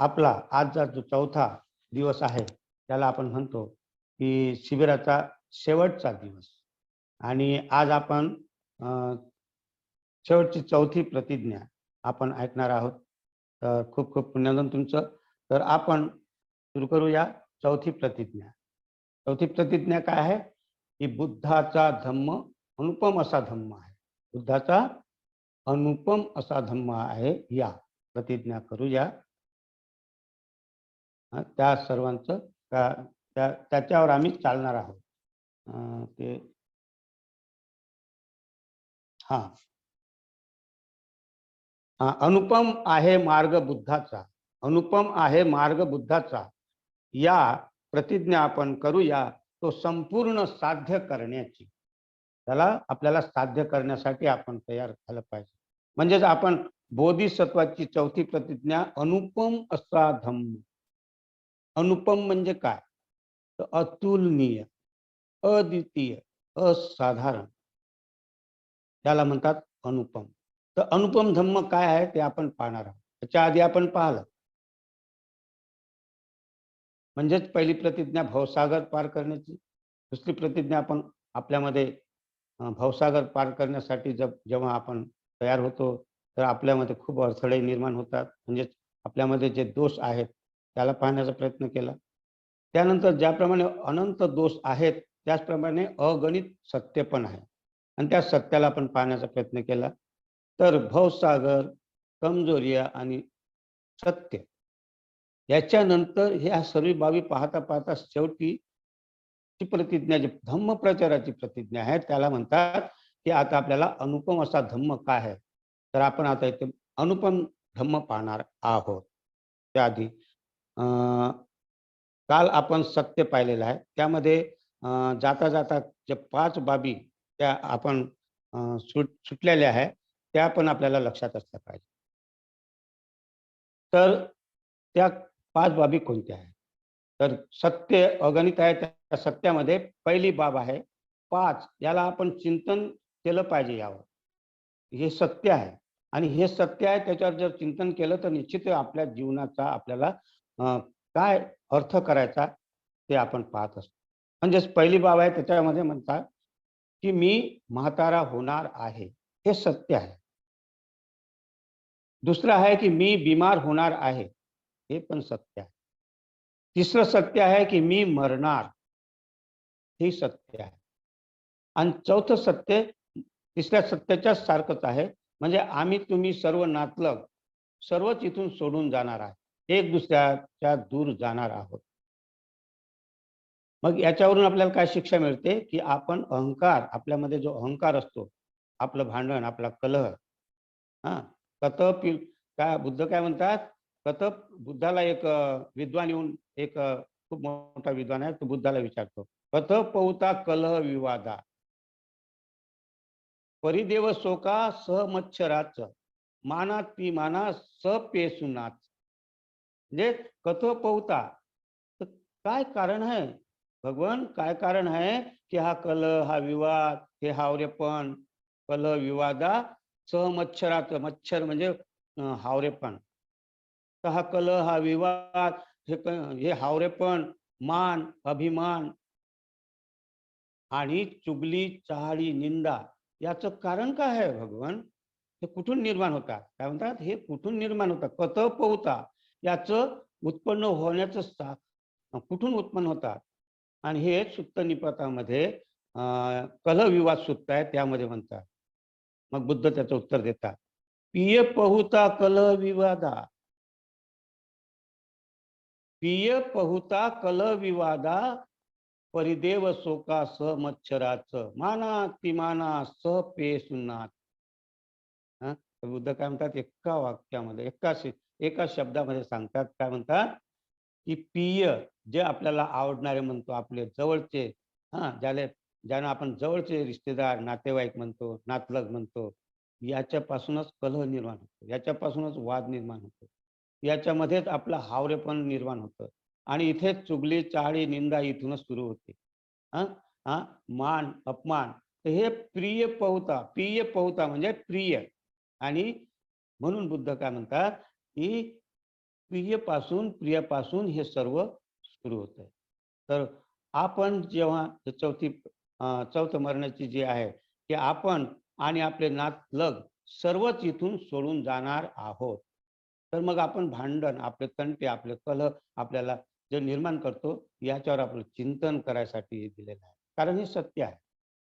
आपला आजचा जो चौथा दिवस आहे त्याला आपण म्हणतो की शिबिराचा शेवटचा दिवस. आणि आज आपण शेवटची चौथी प्रतिज्ञा आपण ऐकणार आहोत. तर खूप खूप पुण्यनंदन तुमचं. तर आपण सुरू करूया चौथी प्रतिज्ञा. चौथी प्रतिज्ञा काय आहे की बुद्धाचा धम्म अनुपम असा धम्म आहे. बुद्धाचा अनुपम असा धम्म आहे. या प्रतिज्ञा करूया. त्या सर्वांचं त्याच्यावर आम्ही चालणार आहोत. ते हा अनुपम आहे मार्ग बुद्धाचा. अनुपम आहे मार्ग बुद्धाचा. या प्रतिज्ञा आपण करूया तो संपूर्ण साध्य करण्याची. त्याला आपल्याला साध्य करण्यासाठी आपण तयार झालं पाहिजे. म्हणजेच आपण बोधिसत्वाची चौथी प्रतिज्ञा अनुपम असा धम्म. अनुपम म्हणजे काय? तर अतुलनीय, अद्वितीय, असाधारण, त्याला म्हणतात अनुपम. तर अनुपम धम्म काय आहे ते आपण पाहणार आहोत. त्याच्या आधी आपण पाहिलं म्हणजेच पहिली प्रतिज्ञा भवसागर पार करण्याची. दुसरी प्रतिज्ञा आपण आपल्यामध्ये भवसागर पार करण्यासाठी जेव्हा आपण तयार होतो तर आपल्यामध्ये खूप अडथळे निर्माण होतात. म्हणजेच आपल्यामध्ये जे दोष आहेत त्याला पाहण्याचा प्रयत्न केला. त्यानंतर ज्याप्रमाणे अनंत दोष आहेत त्याचप्रमाणे अगणित सत्य पण आहे आणि त्या सत्याला आपण पाहण्याचा प्रयत्न केला. तर भवसागर, कमजोरिया आणि सत्य याच्यानंतर ह्या सर्व बाबी पाहता पाहता शेवटी ची प्रतिज्ञा जी धम्म प्रचाराची प्रतिज्ञा आहे त्याला म्हणतात की आता आपल्याला अनुपम असा धम्म काय आहे. तर आपण आता इथे अनुपम धम्म पाहणार आहोत. त्याआधी काल आपण सत्य पाहिलेलं आहे. त्यामध्ये जाता जाता जे 5 बाबी त्या आपण सुटलेल्या आहेत त्या पण आपल्याला लक्षात असल्या पाहिजे. तर त्या 5 बाबी कोणत्या आहेत? तर सत्य अगणित आहे. त्या सत्यामध्ये पहिली बाब आहे 5. याला आपण चिंतन केलं पाहिजे. यावर हे सत्य आहे आणि हे सत्य आहे त्याच्यावर जर चिंतन केलं तर निश्चित आपल्या जीवनाचा आपल्याला काय अर्थ करायचा ते आपण पाहत असतो. म्हणजेच पहिली बाब आहे त्याच्यामध्ये म्हणतात की मी म्हातारा होणार आहे. हे सत्य आहे. दुसरं आहे की मी बीमार होणार आहे. हे पण सत्य आहे. तिसरं सत्य आहे की मी मरणार. हे सत्य आहे. आणि चौथं सत्य तिसऱ्या सत्याच्या सारखंच आहे. म्हणजे आम्ही तुम्ही सर्व नातलग सर्वच इथून सोडून जाणार आहे. एक दुसऱ्याच्या दूर जाणार आहोत. मग याच्यावरून आपल्याला काय शिक्षा मिळते की आपण अहंकार, आपल्यामध्ये जो अहंकार असतो, आपलं भांडण, आपला कलह, काय बुद्ध काय म्हणतात, बुद्धाला एक विद्वान येऊन, एक खूप मोठा विद्वान आहे, तो बुद्धाला विचारतो, कथ पौता कलह विवादा परिदेव शोका सहमच्छराच माना ती माना सपेसुनाच. म्हणजे कथ पौता, तर काय कारण आहे भगवान, काय कारण आहे की हा कलह, हा विवाद, हे हावरेपण, कलह विवादा सहमच्छराच, मच्छर म्हणजे हावरेपण. तर हा कलह, हा विवाद, हे हावरेपण, मान, अभिमान आणि चुगली, चहाडी, निंदा याचं कारण काय आहे भगवान? हे कुठून निर्माण होतात? काय म्हणतात, हे कुठून निर्माण होतात? कथ पौता याचं उत्पन्न होण्याचं कुठून उत्पन्न होतात? आणि हे सुत्त निपातामध्ये कलह विवाद सुत्त आहे त्यामध्ये म्हणतात. मग बुद्ध त्याचं उत्तर देतात, पिय पहुता कलह विवादा, पिय पहुता कलह विवादा परिदेव शोका स मच्छराच माना तिमाना स पेसुनाच. बुद्ध काय म्हणतात, एका वाक्यामध्ये एका शब्दामध्ये सांगतात. काय म्हणतात की पिय, जे आपल्याला आवडणारे म्हणतो, आपले जवळचे, ज्यांना आपण जवळचे रिश्तेदार, नातेवाईक म्हणतो, नातलग म्हणतो, याच्यापासूनच कलह निर्माण होतो, याच्यापासूनच वाद निर्माण होतो, याच्यामध्येच आपला हावरेपण निर्माण होतं. आणि इथे चुगली, चाळी, निंदा इथूनच सुरू होते. मान, अपमान. तर हे प्रिय पहुता, प्रिय पहुता म्हणजे प्रिय. आणि म्हणून बुद्ध काय म्हणतात की प्रियापासून हे सर्व सुरू होत आहे. तर आपण जेव्हा चौथं मरणाची जी आहे की आपण आणि आपले नातलग सर्वच इथून सोडून जाणार आहोत. तर मग आपण भांडण, आपले तंटे, आपले कलह आपल्याला जे निर्माण करतो याच्यावर आपलं चिंतन करायसाठी दिलेलं आहे. कारण हे सत्य आहे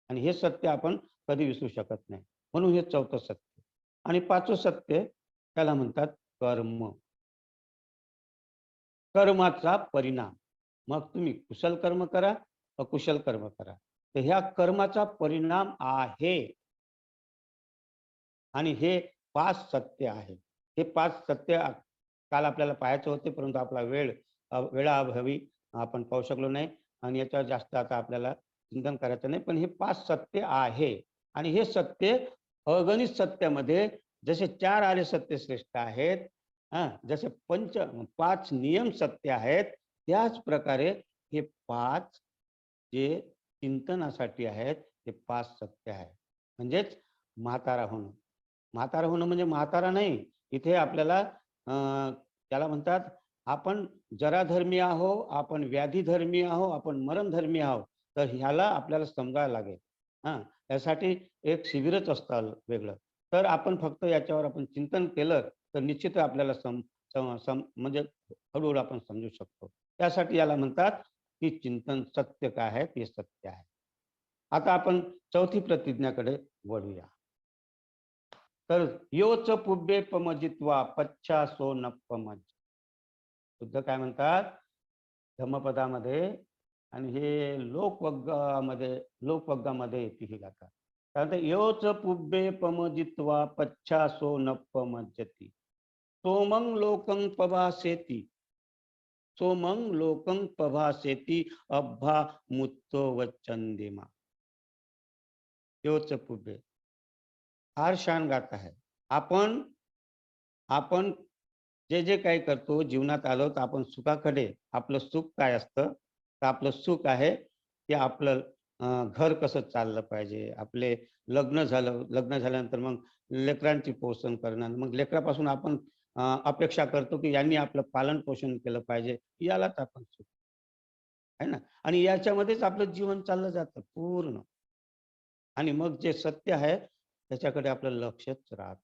आणि हे सत्य आपण कधी विसरू शकत नाही. म्हणून हे चौथं सत्य. आणि पाचवं सत्य त्याला म्हणतात कर्म. कर्माचा परिणाम. मग तुम्ही कुशल कर्म करा, अकुशल कर्म करा. तर ह्या कर्माचा परिणाम आहे आणि हे 5 सत्य आहे. हे 5 सत्य काल आपल्याला पाहायचे होते, परंतु आपला वेळाअभावी आपण पाहू शकलो नाही आणि याच्यावर जास्त आता आपल्याला चिंतन करायचं नाही. पण हे 5 सत्य आहे आणि हे सत्य अगणित सत्यामध्ये जसे 4 आर्य सत्य श्रेष्ठ आहेत, जसे 5 नियम सत्य आहेत, त्याच प्रकारे हे 5 जे चिंतनासाठी आहेत, ते 5 सत्य आहे. म्हणजेच म्हातारा होणं. म्हातारा होणं म्हणजे म्हातारा नाही. इथे आपल्याला त्याला म्हणतात आपण जराधर्मी आहो, आपण व्याधीधर्मी आहो, आपण मरणधर्मी आहो. तर ह्याला आपल्याला समजायला लागेल. यासाठी एक शिबिरच असतं वेगळं. तर आपण फक्त याच्यावर आपण चिंतन केलं तर निश्चित आपल्याला म्हणजे हळूहळू आपण समजू शकतो. त्यासाठी याला म्हणतात की चिंतन सत्य काय आहे ते सत्य आहे. आता आपण चौथी प्रतिज्ञाकडे वळूया. तर योच पुब्बे पमजित्वा पच्छासो न पमज. बुद्ध काय म्हणतात धम्मपदामध्ये आणि हे लोकवग्गामध्ये येते ही गाथा. कारण योच पुब्बे पमजित्वा पच्छासो न पमज्जती सोमं लोकं पभासेती सोमं लोकं पभासेती अब्भा मुत्तो वच्चंदिमा. योच पुब्बे फार छान गाथा आहे. आपण जे जे काही करतो जीवनात आलो तर आपण सुखाकडे, आपलं सुख काय असतं तर आपलं सुख आहे की आपलं घर कसं चाललं पाहिजे, आपले लग्न झाल्यानंतर मग लेकरांची पोषण करणं, मग लेकरापासून आपण अपेक्षा करतो की यांनी आपलं पालन पोषण केलं पाहिजे, यालाच आपण सुख आहे ना. आणि याच्यामध्येच आपलं जीवन चाललं जातं पूर्ण. आणि मग जे सत्य आहे त्याच्याकडे आपलं लक्षच राहत.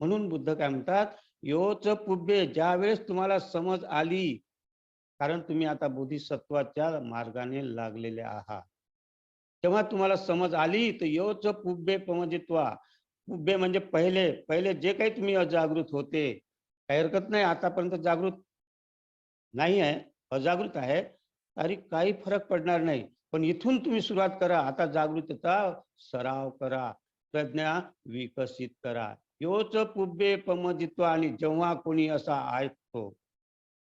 म्हणून बुद्ध काय म्हणतात योच पुब्बे, ज्या वेळेस तुम्हाला समज आली, कारण तुम्ही आता बोधिसत्वाच्या मार्गाने लागलेले आहात, तेव्हा तुम्हाला समज आली तर योच पुब्बे पमजित्वा. पुब्बे म्हणजे पहिले जे काही तुम्ही अजागृत होते, काही हरकत नाही आतापर्यंत जागृत नाही आहे, अजागृत आहे, तरी काही फरक पडणार नाही. पण इथून तुम्ही सुरुवात करा. आता जागृतता सराव करा, प्रज्ञा विकसित करा. योच पुब्बे पमजित्वा. आणि जेव्हा कोणी असा ऐकतो,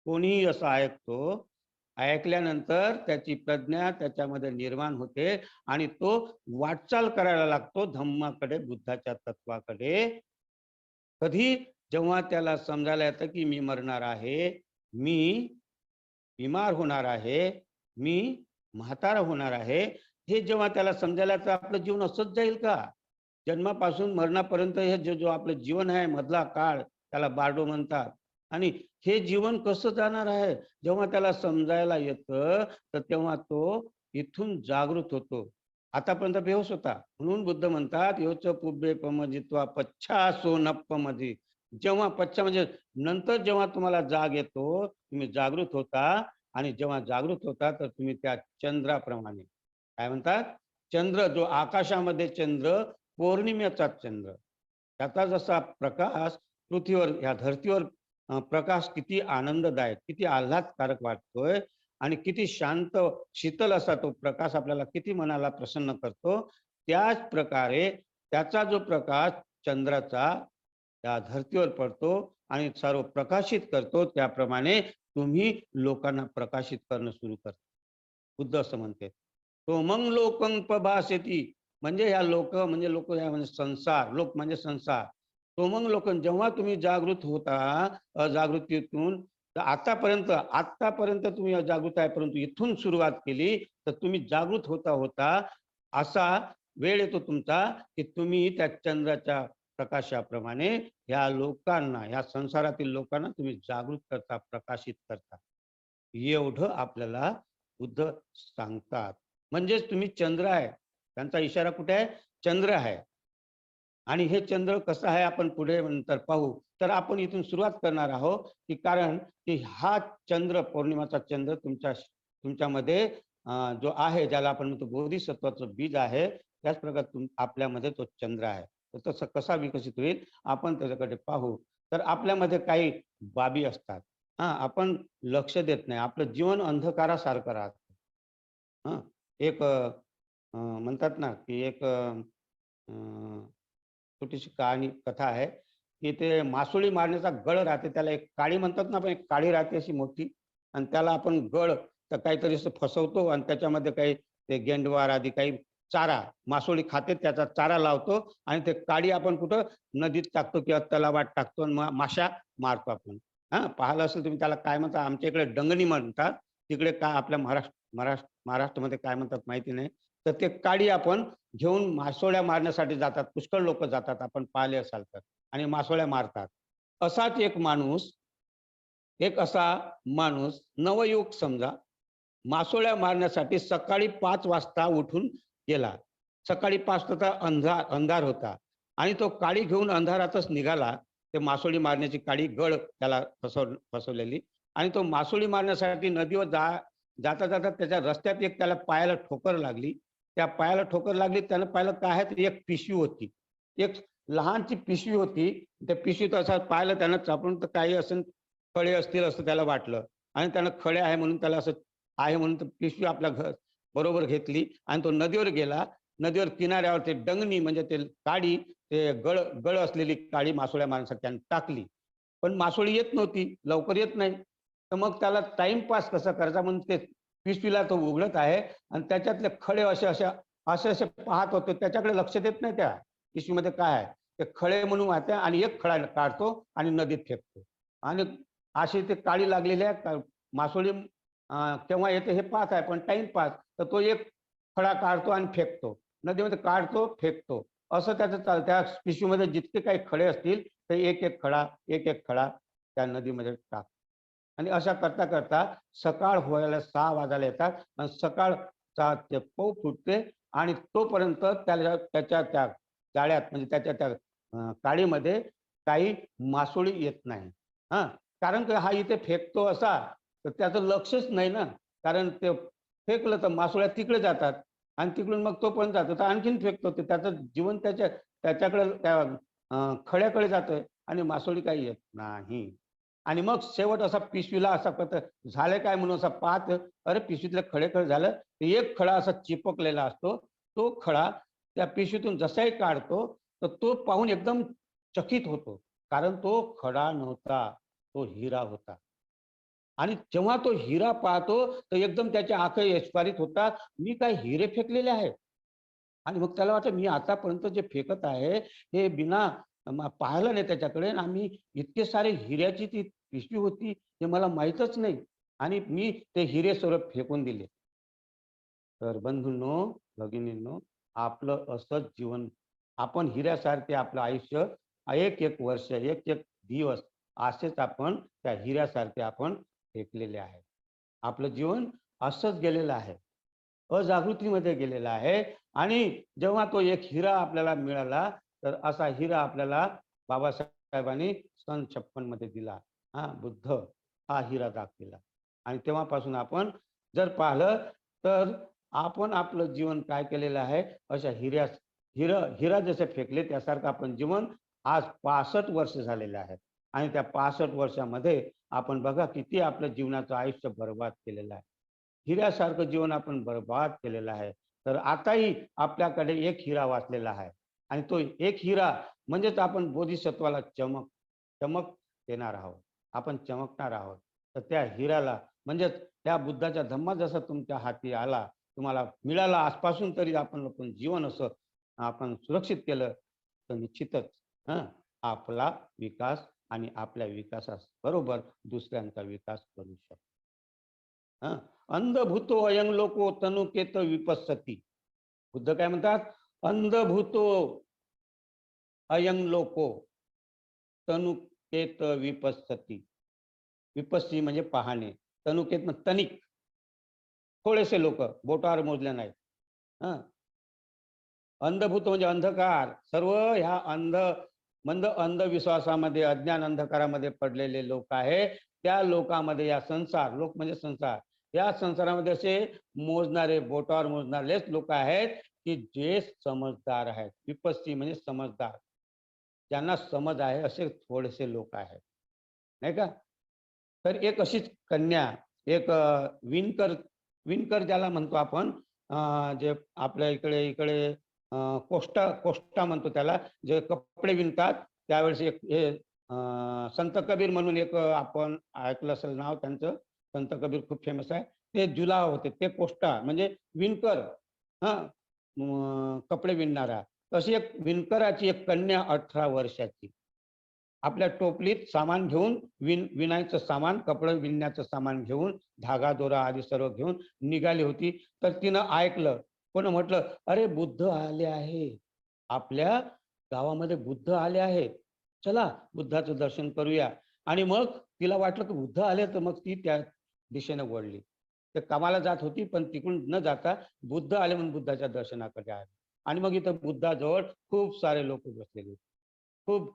कोणीही असं ऐकतो, ऐकल्यानंतर त्याची प्रज्ञा त्याच्यामध्ये निर्माण होते आणि तो वाटचाल करायला लागतो धम्माकडे, बुद्धाच्या तत्वाकडे. कधी जेव्हा त्याला समजायला येतं की मी मरणार आहे, मी बिमार होणार आहे, मी म्हातारा होणार आहे, हे जेव्हा त्याला समजायला तर आपलं जीवन असंच जाईल का? जन्मापासून मरणापर्यंत हे जो आपलं जीवन आहे मधला काळ, त्याला बारडो म्हणतात. आणि हे जीवन कसं जाणार आहे जेव्हा त्याला समजायला येतं, तर तेव्हा तो इथून जागृत होतो. आतापर्यंत बेहोश होता. म्हणून बुद्ध म्हणतात योच पुब्बे पमजित्वा पच्छासो नप्पमजी. जेव्हा पच्छा म्हणजे नंतर जेव्हा तुम्हाला जाग येतो, तुम्ही जागृत होता आणि जेव्हा जागृत होता तर तुम्ही त्या चंद्राप्रमाणे, काय म्हणतात, चंद्र जो आकाशामध्ये चंद्र, पौर्णिमेचा चंद्र, त्याचा जसा प्रकाश पृथ्वीवर ह्या धर्तीवर प्रकाश किती आनंददायक, किती आल्हादकारक वाटतोय आणि किती शांत शीतल असा तो प्रकाश आपल्याला किती मनाला प्रसन्न करतो, त्याच प्रकारे त्याचा जो प्रकाश चंद्राचा त्या धर्तीवर पडतो आणि सर्व प्रकाशित करतो, त्याप्रमाणे तुम्ही लोकांना प्रकाशित करणं सुरू करता. बुद्ध असं म्हणते सोमं लोकं पभासेती. म्हणजे ह्या लोक म्हणजे लोक म्हणजे संसार, लोक म्हणजे संसार. सोमंग लोकं, जेव्हा तुम्ही जागृत होता अजागृतीतून, तर आतापर्यंत तुम्ही अजागृत आहे, परंतु इथून सुरुवात केली तर तुम्ही जागृत होता होता असा वेळ येतो तुमचा की तुम्ही त्या चंद्राच्या प्रकाशाप्रमाणे या लोकांना, या संसारातील लोकांना तुम्ही जागृत करता, प्रकाशित करता. एवढं आपल्याला बुद्ध सांगतात. म्हणजेच तुम्ही चंद्र आहे. त्यांचा इशारा कुठे आहे? चंद्र आहे. आणि हे चंद्र कसं आहे आपण पुढे नंतर पाहू. तर आपण इथून सुरुवात करणार आहोत, की कारण की हा चंद्र, पौर्णिमाचा चंद्र तुमच्यामध्ये जो आहे, ज्याला आपण म्हणतो बोधिसत्वाचं बीज आहे, त्याच प्रकारे आपल्यामध्ये तो चंद्र आहे. तर तसं कसा विकसित होईल आपण त्याच्याकडे पाहू. तर आपल्यामध्ये काही बाबी असतात. आपण लक्ष देत नाही. आपलं जीवन अंधकारासारखं राहतं. एक म्हणतात ना, की एक छोटीशी कहाणी कथा आहे, की ते मासोळी मारण्याचा गळ राहते. त्याला एक काळी म्हणतात ना, आपण एक काळी राहते अशी मोठी, आणि त्याला आपण गळ तर काहीतरी असं फसवतो आणि त्याच्यामध्ये काही ते गेंडवार आदी काही चारा, मासोळी खाते त्याचा चारा लावतो आणि ते काडी आपण कुठं नदीत टाकतो किंवा तलावात टाकतो आणि माशा मारतो आपण. पाहिलं असेल तुम्ही, त्याला काय म्हणतात, आमच्या इकडे डंगणी म्हणतात, तिकडे काय आपल्या महाराष्ट्रामध्ये काय म्हणतात माहिती नाही. तर ते काडी आपण घेऊन मासोळ्या मारण्यासाठी जातात. पुष्कळ लोक जातात, आपण पाहिले असाल तर, आणि मासोळ्या मारतात. असाच एक असा माणूस नवयुवक समजा, मासोळ्या मारण्यासाठी सकाळी 5 वाजता उठून गेला. सकाळी 5 वाजता अंधार होता आणि तो काडी घेऊन अंधारातच निघाला. ते मासोळी मारण्याची काडी, गळ त्याला फसवलेली, आणि तो मासोळी मारण्यासाठी नदीवर जाता जाता त्याच्या रस्त्यात एक त्याला पायाला ठोकर लागली. त्या पायाला ठोकर लागली, त्यानं पाहिलं काय आहे, तर एक पिशवी होती. एक लहानची पिशवी होती. त्या पिशवीत असं पाहिलं त्यानं चापडून, तर काही असेल खडे असतील असं त्याला वाटलं, आणि त्यानं खडे आहे म्हणून त्याला असं आहे म्हणून पिशवी आपल्या बरोबर घेतली आणि तो नदीवर गेला. नदीवर किनाऱ्यावर ते डंगणी म्हणजे ते काडी, ते गळ असलेली काडी मासोळ्या मारण्यासाठी त्याने टाकली. पण मासोळी येत नव्हती, लवकर येत नाही. तर मग त्याला टाइमपास कसा करायचा म्हणून ते पिशवीला तो उघडत आहे आणि त्याच्यातले खडे असे पाहत होते. त्याच्याकडे लक्ष देत नाही त्या पिशवीमध्ये काय आहे. ते खडे म्हणून वाहते आणि एक खडा काढतो आणि नदीत फेकतो. आणि अशी ते काडी लागलेली आहे. मासोळी केव्हा येते हे पाहत आहे, पण टाइमपास. तर तो एक खडा काढतो आणि फेकतो नदीमध्ये, काढतो फेकतो, असं त्याचं चालतं. त्या पिशवीमध्ये जितके काही खडे असतील ते एक एक खडा त्या नदीमध्ये टाकतो. आणि अशा करता करता सकाळ व्हायला 6 वाजायला येतात आणि सकाळचा ते पौ फुटते आणि तोपर्यंत त्याच्या त्या जाळ्यात म्हणजे त्याच्या त्या काडीमध्ये काही मासोळी येत नाही. कारण की हा इथे फेकतो असा, तर त्याचं लक्षच नाही ना. कारण ते फेकलं तर मासोळ्या तिकडे जातात आणि तिकडून मग तो पण जातो, तर आणखीन फेकतो. ते त्याचं जीवन त्याच्याकडे त्या खड्याकडे जातंय आणि मासोळी काही येत नाही. आणि मग शेवट असा पिशवीला असा झालं काय म्हणून असा पाहत, अरे पिशवीतले खडे झालं. एक खडा असा चिपकलेला असतो. तो खडा त्या पिशवीतून जसाही काढतो, तर तो पाहून एकदम चकित होतो. कारण तो खडा नव्हता, तो हिरा होता. आणि जेव्हा तो हिरा पाहतो, तर एकदम त्याच्या आंखी विस्फारित होतात. मी काय हिरे फेकलेले आहेत. आणि मग त्याला वाटतं, मी आतापर्यंत जे फेकत आहे हे बिना पाहिलं नाही त्याच्याकडे, आणि आम्ही इतके सारे हिऱ्याची ती पिशवी होती हे मला माहीतच नाही, आणि मी ते हिरे सर्व फेकून दिले. तर बंधूंनो, भगिनींनो, आपलं असंच जीवन, आपण हिऱ्यासारखे आपलं आयुष्य, एक एक वर्ष, एक एक दिवस असेच आपण त्या हिऱ्यासारखे आपण फेकलेले आहे. आपलं जीवन असंच गेलेलं आहे, अजागृतीमध्ये गेलेलं आहे. आणि जेव्हा तो एक हिरा आपल्याला मिळाला, तर असा हिरा आपल्याला बाबासाहेबांनी सन 56 मध्ये दिला. बुद्ध हा हिरा दाखविला. आणि तेव्हापासून आपण जर पाहिलं, तर आपण आपलं जीवन काय केलेलं आहे, अशा हिरा जसे फेकले त्यासारखं आपण जीवन आज 65 वर्ष झालेले आहेत. आणि त्या 65 वर्षामध्ये आपण बघा किती आपलं जीवनाचं आयुष्य बर्बाद केलेलं आहे. हिऱ्यासारखं जीवन आपण बर्बाद केलेलं आहे. तर आताही आपल्याकडे एक हिरा वाचलेला आहे, आणि तो एक हिरा म्हणजेच आपण बोधिसत्वाला चमक देणार आहोत. आपण चमकणार आहोत. तर त्या हिऱ्याला म्हणजेच त्या बुद्धाच्या धम्मा जसा तुमच्या हाती आला, तुम्हाला मिळाला आजपासून, तरी आपण जीवन असं आपण सुरक्षित केलं, तर निश्चितच आपला विकास आणि आपल्या विकासास बरोबर दुसऱ्यांचा विकास करू शकतो. अंधभूतो अयं लोको तनुकेत विपස්සती. बुद्ध काय म्हणतात? अंधभूतो अयं लोको तनुकेत विपස්සती. विपस्सी म्हणजे पाहणे, तनुकेत तनिक, थोडेसे लोक, बोटावर मोजले नाहीत. हं. अंधभूत म्हणजे अंधकार. सर्व ह्या मंद अंधविश्वासामध्ये, अज्ञान अंधकारामध्ये पडलेले लोक आहेत. त्या लोकांमध्ये या संसार, लोक म्हणजे संसार, या संसारामध्ये असे मोजणारे, बोटावर मोजणारेच लोक आहेत की जे समजदार आहेत. विपस्सी म्हणजे समजदार, ज्यांना समज आहे, असे थोडेसे लोक आहेत, नाही का. तर एक अशीच कन्या, एक विणकर, विणकर ज्याला म्हणतो आपण, जे आपल्या इकडे इकडे कोष्टा कोष्टा म्हणतो त्याला, जे कपडे विणतात. त्यावेळेस एक हे संत कबीर म्हणून एक आपण ऐकलं असेल नाव त्यांचं. संत कबीर खूप फेमस आहे. ते जुलाह होते, ते कोष्टा म्हणजे विणकर. हा, कपडे विणणारा. तशी एक विणकराची एक कन्या 18 वर्षाची आपल्या टोपलीत सामान घेऊन, विणायचं सामान, कपडे विणण्याचं सामान घेऊन, धागा दोरा आदी सर्व घेऊन निघाली होती. तर तिनं ऐकलं, कोण म्हटलं, अरे बुद्ध आले आहे, आपल्या गावामध्ये बुद्ध आले आहेत, चला बुद्धाचं दर्शन करूया. आणि मग तिला वाटलं की बुद्ध आले, तर मग ती त्या दिशेने वळली. ते कामाला जात होती, पण तिकडून न जाता बुद्ध आले म्हणून बुद्धाच्या दर्शनाकडे आले. आणि मग इथं बुद्धाजवळ खूप सारे लोक बसलेले होते. खूप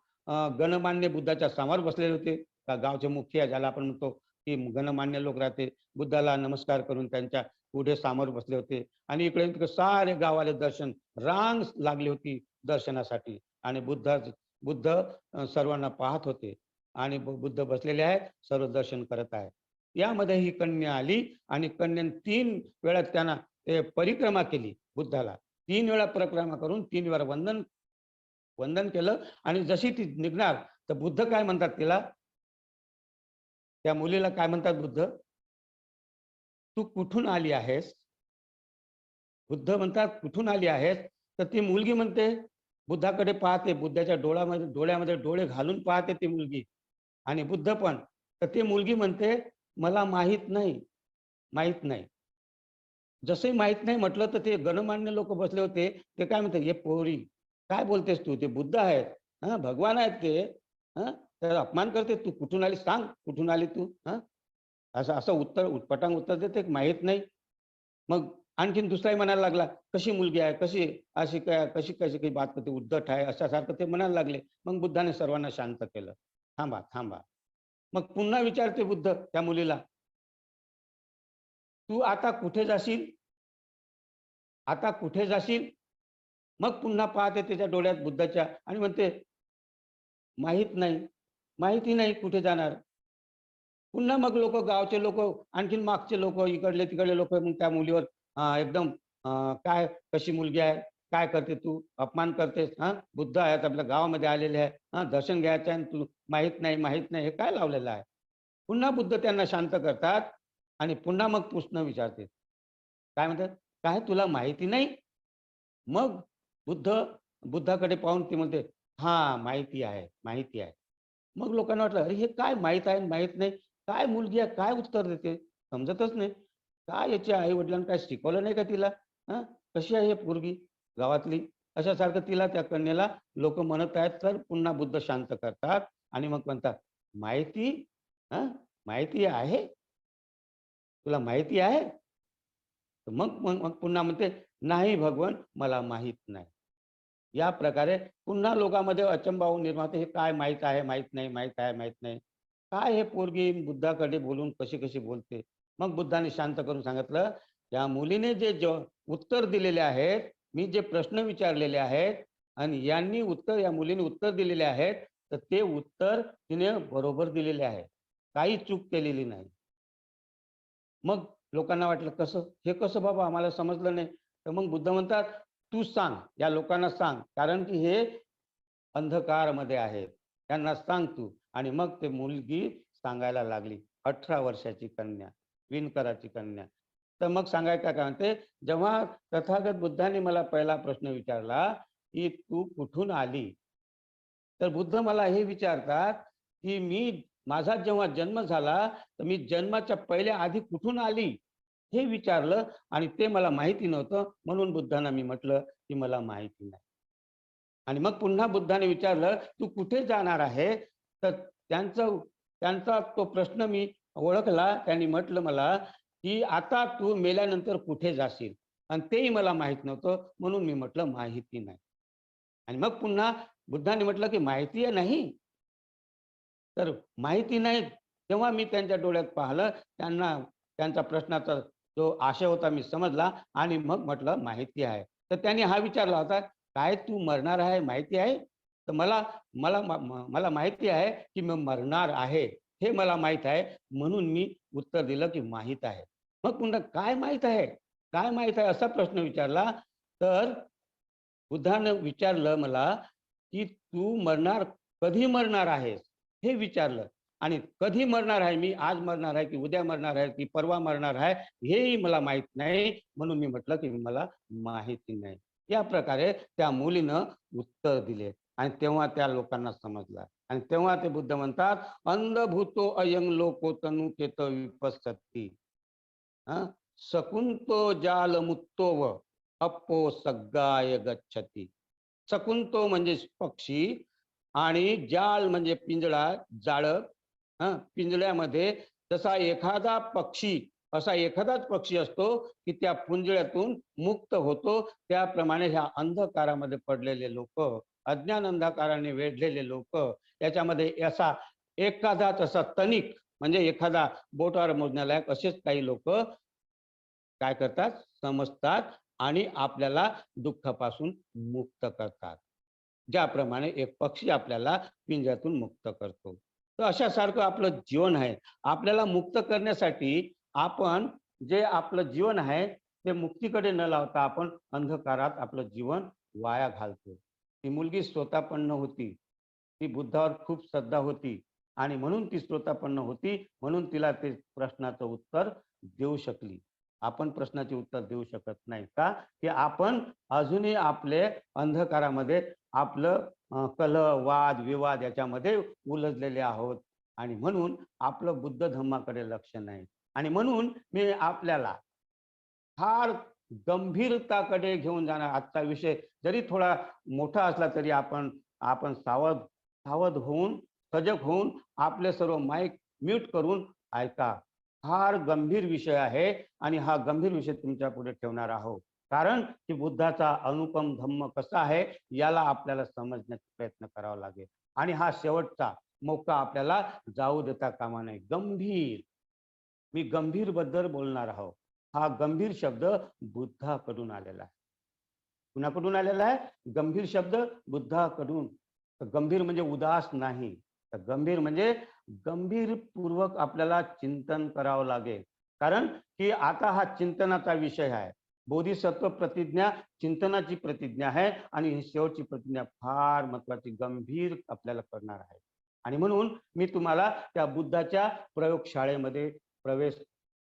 गणमान्य बुद्धाच्या समोर बसलेले होते. गावचे मुखिया ज्याला आपण म्हणतो, की गणमान्य लोक राहते, बुद्धाला नमस्कार करून त्यांच्या पुढे समोर बसले होते. आणि इकडे तिकडे सारे गावाले दर्शन, रांग लागली होती दर्शनासाठी. आणि बुद्ध सर्वांना पाहत होते. आणि बुद्ध बसलेले आहेत, सर्व दर्शन करत आहेत. यामध्ये ही कन्या आली आणि कन्याने 3 वेळा त्यांना परिक्रमा केली बुद्धाला. 3 वेळा परिक्रमा करून 3 वेळा वंदन केलं. आणि जशी ती निघणार, तर बुद्ध काय म्हणतात तिला, त्या मुलीला काय म्हणतात बुद्ध, तू कुठून आली आहेस? बुद्ध म्हणतात कुठून आली आहेस? तर ती मुलगी म्हणते, बुद्धाकडे पाहते, बुद्धाच्या डोळ्यामध्ये डोळे घालून पाहते ती मुलगी. आणि बुद्ध पण. तर ती मुलगी म्हणते, मला माहित नाही, माहित नाही. जसंही माहित नाही म्हटलं, तर ते गणमान्य लोक बसले होते, ते काय म्हणतात, हे पोरी काय बोलतेस तू, ते बुद्ध आहेत, भगवान आहेत ते, तर अपमान करते, तू कुठून आली, सांग कुठून आली तू. असं असं उत्तर उत्तर देते, माहित नाही. मग आणखीन दुसराही म्हणायला लागला, कशी मुलगी आहे, कशी अशी काय, कशी कशी काही बात करते, उद्धट आहे, अशासारखं ते म्हणायला लागले. मग बुद्धाने सर्वांना शांत केलं. थांबा थांबा. मग पुन्हा विचारते बुद्ध त्या मुलीला, तू आता कुठे जाशील, आता कुठे जाशील? मग पुन्हा पाहते त्याच्या डोळ्यात बुद्धाच्या आणि म्हणते, माहित नाही, माहिती नाही कुठे जाणार. पुन्हा मग लोक, गावचे लोक, आणखीन मागचे लोक, इकडले तिकडले लोक मग त्या मुलीवर एकदम काय, कशी मुलगी आहे, काय करते तू, अपमान करतेस, बुद्ध आहेत, आपल्या गावामध्ये आलेले आहे, दर्शन घ्यायचं आहे, तू माहित नाही, माहित नाही, हे काय लावलेलं आहे. पुन्हा बुद्ध त्यांना शांत करतात आणि पुन्हा मग प्रश्न विचारते, काय म्हणतात, काय तुला माहिती नाही? मग बुद्धाकडे पाहून ती म्हणते, हा माहिती आहे, माहिती आहे. मग लोकांना वाटलं, अरे हे काय माहित आहे, माहित नाही, काय मुलगी आहे, काय उत्तर देते, समजतच नाही. काय याच्या आई वडिलांनी काय शिकवलं नाही का तिला? कशी आहे हे पोरगी गावातली? अशासारखं तिला, त्या कन्येला लोक म्हणत आहेत. तर पुन्हा बुद्ध शांत करतात आणि मग म्हणतात, माहिती, माहिती आहे, तुला माहिती आहे? मग मग मग पुन्हा म्हणते, नाही भगवान, मला माहित नाही. या प्रकारे पुन्हा लोकांमध्ये अचंबा होऊन निर्माण होते, हे काय माहित आहे, माहित नाही, माहित आहे, माहित नाही. काय हे पोरगी बुद्धाकडे बोलून कशी कशी बोलते. मग बुद्धाने शांत करून सांगितलं, त्या मुलीने जे उत्तर दिलेले आहेत, मी जे प्रश्न विचारलेले आहेत आणि या मुलीने उत्तर दिलेले आहेत, तर ते उत्तर तिने बरोबर दिलेले आहे, काही चूक केलेली नाही. मग लोकांना वाटलं, कसं हे, कसं बाबा, आम्हाला समजलं नाही. तर मग बुद्ध म्हणतात, तू सांग, या लोकांना सांग, कारण की हे अंधकारमध्ये आहेत, त्यांना सांग तू. आणि मग ते मुलगी सांगायला लागली, 18 वर्षाची कन्या, विणकराची कन्या. तर मग सांगायचं काय म्हणते, जेव्हा तथागत बुद्धाने मला पहिला प्रश्न विचारला की तू कुठून आली, तर बुद्ध मला हे विचारतात की माझा जेव्हा जन्म झाला, तर मी जन्माच्या पहिल्या आधी कुठून आली हे विचारलं. आणि ते मला माहिती नव्हतं, म्हणून बुद्धांना मी म्हटलं की मला माहिती नाही. आणि मग पुन्हा बुद्धाने विचारलं, "तू कुठे जाणार आहे?" तर त्यांचा तो प्रश्न मी ओळखला. त्यांनी म्हटलं मला, की "आता तू मेल्यानंतर कुठे जाशील?" आणि तेही मला माहीत नव्हतं. म्हणून मी म्हटलं, "माहिती नाही." आणि मग पुन्हा बुद्धाने म्हटलं, की "माहिती नाही?" तर माहिती नाही. तेव्हा मी त्यांच्या डोळ्यात पाहिलं. त्यांचा प्रश्नाचा जो आशय होता मी समजला आणि मग म्हटलं, "माहिती आहे." तर त्यांनी हा विचारला होता, "काय तू मरणार आहे माहिती आहे?" तर मला मला मला माहिती आहे, की मी मरणार आहे. हे मला माहीत आहे. म्हणून मी उत्तर दिलं, की "माहीत आहे." मग पुन्हा "काय माहीत आहे? काय माहीत आहे?" असा प्रश्न विचारला. तर बुद्धानं विचारलं मला, की "तू कधी मरणार आहेस?" हे विचारलं. आणि कधी मरणार आहे मी, आज मरणार आहे, की उद्या मरणार आहे, की परवा मरणार आहे, हेही मला माहीत नाही. म्हणून मी म्हटलं, की मला माहिती नाही. या प्रकारे त्या मुलीनं उत्तर दिले आणि तेव्हा त्या लोकांना समजलं. आणि तेव्हा ते बुद्ध म्हणतात, "अंधभूतो अयं लोको तनुकेत विपස්සती." हां, "शकुंतो जालमुत्तोव अप्पो सग्गाय गच्छती." शकुंतो म्हणजे पक्षी आणि जाळ म्हणजे पिंजरा, जाळं. पिंजऱ्यामध्ये जसा एखादा पक्षी, असा एखादाच पक्षी असतो, की त्या पिंजऱ्यातून मुक्त होतो. त्याप्रमाणे ह्या अंधकारामध्ये पडलेले लोकं, अज्ञान अंधकाराने वेढलेले लोकं, याच्यामध्ये असा एखादाच असा तनिक म्हणजे एखादा बोटावर मोजण्यालायक असेच काही लोकं काय करतात? समजतात आणि आपल्याला दुःखापासून मुक्त करतात. ज्याप्रमाणे एक पक्षी आपल्याला पिंजऱ्यातून मुक्त करतो. तर अशासारखं आपलं जीवन आहे. आपल्याला मुक्त करण्यासाठी आपण जे आपलं जीवन आहे, ते मुक्तीकडे न लावता आपण अंधकारात आपलं जीवन वाया घालतो. ती मुलगी स्वतःपन्न होती. ती बुद्धावर खूप श्रद्धा होती आणि म्हणून ती स्वतःपन्न होती. म्हणून तिला ते प्रश्नाचं उत्तर देऊ शकली. आपण प्रश्नाचे उत्तर देऊ शकत नाही. का? की आपण अजूनही आपले अंधकारामध्ये आपलं कलह, वाद, विवाद याच्यामध्ये उलझलेले आहोत आणि म्हणून आपलं बुद्ध धम्माकडे लक्ष नाही. आणि म्हणून मी आपल्याला फार गंभीरताकडे घेऊन जाणार आजचा विषय जरी थोडा मोठा असला तरी आपण आपण सावध सावध होऊन, सजग होऊन आपले सर्व माईक म्यूट करून ऐका. फार गंभीर विषय आहे आणि हा गंभीर विषय तुमच्या पुढे ठेवणार आहोत. कारण की बुद्धाचा अनुपम धम्म कसा आहे याला आपल्याला समजण्याचा प्रयत्न करावा लागेल. आणि हा शेवटचा मौका आपल्याला जाऊ देता कामा नये. गंभीर, मी गंभीर बद्दल बोलणार आहोत. हा गंभीर शब्द बुद्धाकडून आलेला आहे. कुणाकडून आलेला आहे? गंभीर शब्द बुद्धाकडून. तर गंभीर म्हणजे उदास नाही. तर गंभीर म्हणजे गंभीरपूर्वक आपल्याला चिंतन करावं लागेल. कारण की आता हा चिंतनाचा विषय आहे. बोधिसत्व प्रतिज्ञा चिंतनाची प्रतिज्ञा आहे आणि ही शेवटची प्रतिज्ञा फार महत्वाची गंभीर आपल्याला करणार आहे. आणि म्हणून मी तुम्हाला त्या बुद्धाच्या प्रयोगशाळेमध्ये प्रवेश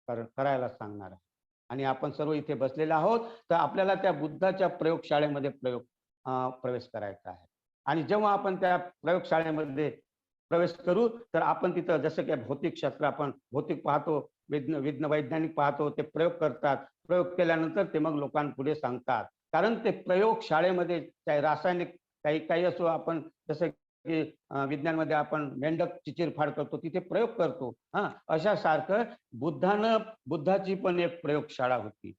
करायला सांगणार आहे. आणि आपण सर्व इथे बसलेले आहोत, तर आपल्याला त्या बुद्धाच्या प्रयोगशाळेमध्ये प्रवेश करायचा आहे. आणि जेव्हा आपण त्या प्रयोगशाळेमध्ये प्रवेश करू, तर आपण तिथं जसं की भौतिकशास्त्र आपण भौतिक पाहतो, वैज्ञानिक पाहतो, ते प्रयोग करतात. प्रयोग केल्यानंतर ते मग लोकांपुढे सांगतात. कारण ते प्रयोगशाळेमध्ये काही रासायनिक काही काही असो आपण जसं की विज्ञानमध्ये आपण मेंढक चिरफाड करतो, तिथे प्रयोग करतो. अशा सारखं बुद्धाची पण एक प्रयोगशाळा होती.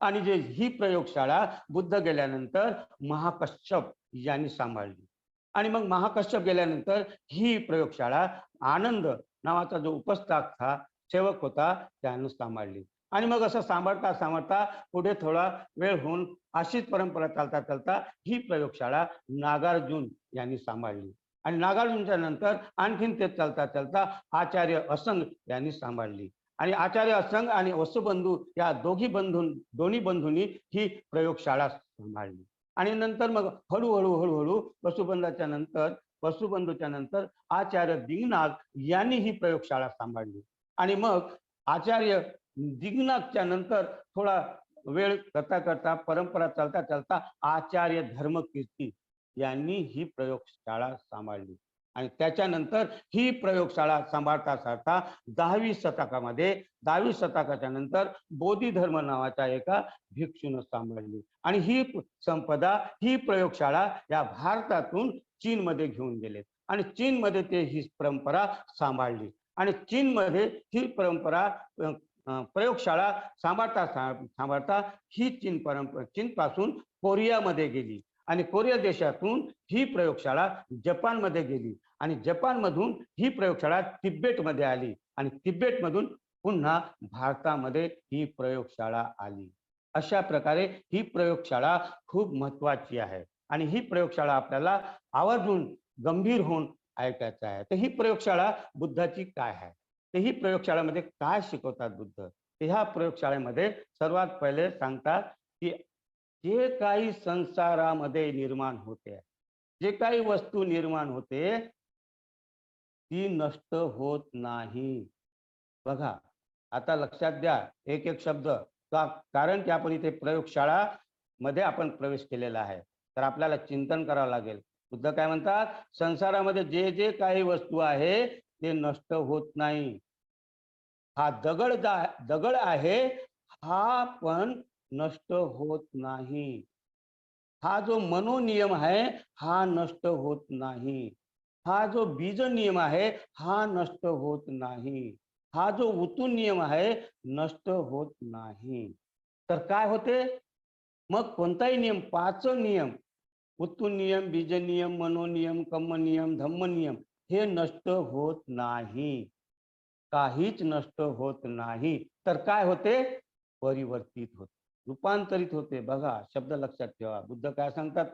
आणि ही प्रयोगशाळा बुद्ध गेल्यानंतर महाकश्यप यांनी सांभाळली. आणि मग महाकश्यप गेल्यानंतर ही प्रयोगशाळा आनंद नावाचा जो उपस्थापक सेवक होता त्यानं सांभाळली. आणि मग असं सांभाळता सांभाळता पुढे थोडा वेळ होऊन अशीच परंपरा चालता चालता ही प्रयोगशाळा नागार्जुन यांनी सांभाळली. आणि नागार्जुनच्या नंतर आणखीन ते चालता चालता आचार्य असंग यांनी सांभाळली. आणि आचार्य असंग आणि वसुबंधू या दोन्ही बंधूंनी ही प्रयोगशाळा सांभाळली. आणि नंतर मग हळूहळू हळूहळू वसुबंधूच्या नंतर आचार्य दिगनाग यांनी ही प्रयोगशाळा सांभाळली. आणि मग आचार्य दिगनागच्या नंतर थोडा वेळ करता करता परंपरा चालता चालता आचार्य धर्मकीर्ती यांनी ही प्रयोगशाळा सांभाळली. आणि त्याच्यानंतर ही प्रयोगशाळा सांभाळता सांभाळता 10वी शतकाच्या नंतर बोधी धर्म नावाच्या एका भिक्षून सांभाळली आणि ही संपदा ही प्रयोगशाळा या भारतातून चीनमध्ये घेऊन गेले आणि चीनमध्ये ते ही परंपरा सांभाळली आणि चीनमध्ये ही परंपरा प्रयोगशाळा सांभाळता सांभाळता ही चीनपासून कोरियामध्ये गेली आणि कोरिया देशातून ही प्रयोगशाळा जपानमध्ये गेली आणि जपानमधून ही प्रयोगशाळा तिबेटमध्ये आली आणि तिबेटमधून पुन्हा भारतामध्ये ही प्रयोगशाळा आली. अशा प्रकारे ही प्रयोगशाळा खूप महत्वाची आहे आणि ही प्रयोगशाळा आपल्याला आवर्जून गंभीर होऊन ऐकायचं आहे. तर ही प्रयोगशाळा बुद्धाची काय आहे, तर ही प्रयोगशाळेमध्ये काय शिकवतात बुद्ध, तर ह्या प्रयोगशाळेमध्ये सर्वात पहिले सांगतात की जे काही संसारामध्ये निर्माण होते, जे काही वस्तू निर्माण होते ती नष्ट होत नाही. बघा आता लक्षात द्या एक एक शब्द, कारण की आपण इथे प्रयोगशाळा मध्ये आपण प्रवेश केलेला आहे तर आपल्याला चिंतन करावं लागेल. बुद्ध काय म्हणतात, संसारामध्ये जे जे काही वस्तू आहे ते नष्ट होत नाही. हा दगड आहे हा पण नष्ट होत नाही. हा जो मनोनियम आहे हा नष्ट होत नाही. हा जो बीज नियम आहे हा नष्ट होत नाही. हा जो उतू नियम आहे नष्ट होत नाही. तर काय होते मग कोणताही नियम, 5 नियम, उत्तू नियम, बीज नियम, मनोनियम, कर्म नियम, धम्म नियम, हे नष्ट होत नाही. काहीच नष्ट होत नाही. तर काय होते, परिवर्तित होते, रूपांतरित होते. बघा शब्द लक्षात ठेवा. बुद्ध काय सांगतात,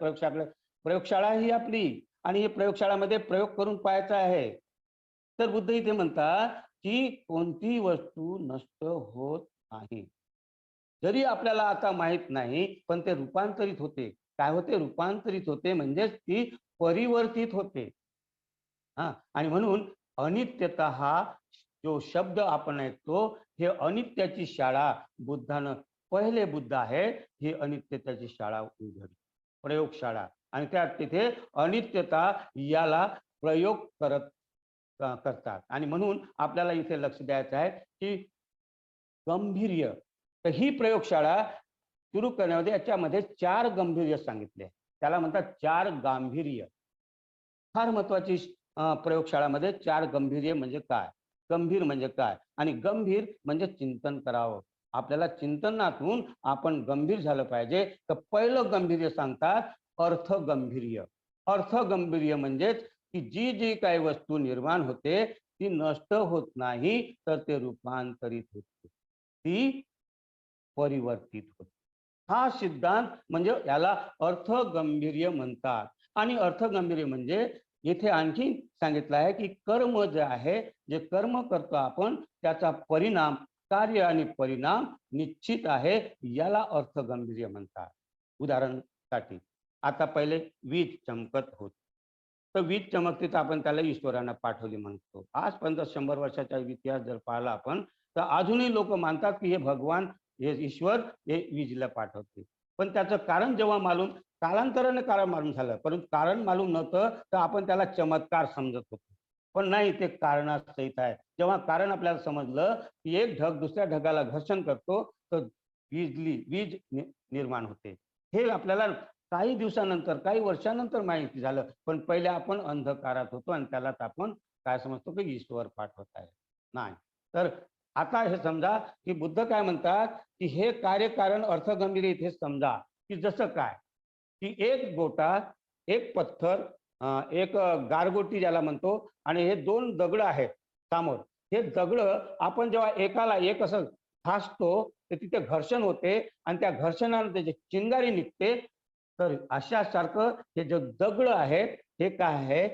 प्रयोगशाळा ही आपली आणि हे प्रयोगशाळामध्ये प्रयोग करून पाहायचा आहे. तर बुद्ध इथे म्हणतात की कोणती वस्तू नष्ट होत नाही. जरी आपल्याला आता माहित नाही पण ते रूपांतरित होते. काय होते, रूपांतरित होते म्हणजेच ती परिवर्तित होते. आणि म्हणून अनित्यता हा जो शब्द आपण ऐकतो हे अनित्याची शाळा बुद्धानं, पहिले बुद्ध आहे ही अनित्यतेची शाळा उघडली, प्रयोगशाळा. आणि त्या तिथे अनित्यता याला प्रयोग करतात. आणि म्हणून आपल्याला इथे लक्ष द्यायचं आहे की गांभीर्य. तर ही प्रयोगशाळा सुरू करण्यामध्ये याच्यामध्ये 4 गांभीर्य सांगितले, त्याला म्हणतात 4 गांभीर्य. फार महत्वाची प्रयोगशाळामध्ये 4 गांभीर्य म्हणजे काय, गंभीर म्हणजे काय, आणि गंभीर म्हणजे चिंतन करावं. आपल्याला चिंतनातून आपण गंभीर झालं पाहिजे. तर पहिलं गांभीर्य सांगतात अर्थ गांभीर्य. अर्थ गांभीर्य म्हणजेच की जी जी काही वस्तू निर्माण होते ती नष्ट होत नाही तर ते रूपांतरित होते, ती परिवर्तित होते. हा सिद्धांत म्हणजे याला अर्थ गांभीर्य म्हणतात. आणि अर्थ गांभीर्य म्हणजे इथे आणखी सांगितलं आहे की कर्म जे आहे, जे कर्म करतो आपण त्याचा परिणाम, कार्य आणि परिणाम निश्चित आहे, याला अर्थ गांभीर्य म्हणतात. उदाहरणासाठी आता पहिले वीज चमकत होती, तर वीज चमकते तर आपण त्याला ईश्वरानं पाठवली म्हणतो. आजपर्यंत 100 वर्षाचा इतिहास जर पाहिला आपण तर अजूनही लोक मानतात की हे भगवान, हे ईश्वर हे वीजला पाठवते. पण त्याचं कारण जेव्हा मालूम, कालांतराने कारण मालूम झालं, परंतु कारण मालूम नव्हतं तर आपण त्याला चमत्कार समजत होतो. पण नाही, ते कारणासहित आहे. जेव्हा कारण आपल्याला समजलं की एक ढग दुसऱ्या ढगाला घर्षण करतो तर वीज निर्माण होते, हे आपल्याला काही दिवसानंतर, काही वर्षानंतर माहिती झालं. पण पहिले आपण अंधकारात होतो आणि त्यालाच आपण काय समजतो की ईश्वर पाठवत आहे. नाही, तर आता हे समजा की बुद्ध काय म्हणतात की हे कार्यकारण अर्थगंभीर इथे समजा की जसं काय की एक गोटा, एक पत्थर, एक गारगोटी ज्याला म्हणतो, आणि हे 2 दगड आहेत समोर. हे दगड आपण जेव्हा एकाला एक असं घासतो तर तिथे घर्षण होते आणि त्या घर्षणाने त्याची चिंगारी निघते. तर अशा सारखं हे जे दगड आहेत हे काय आहे,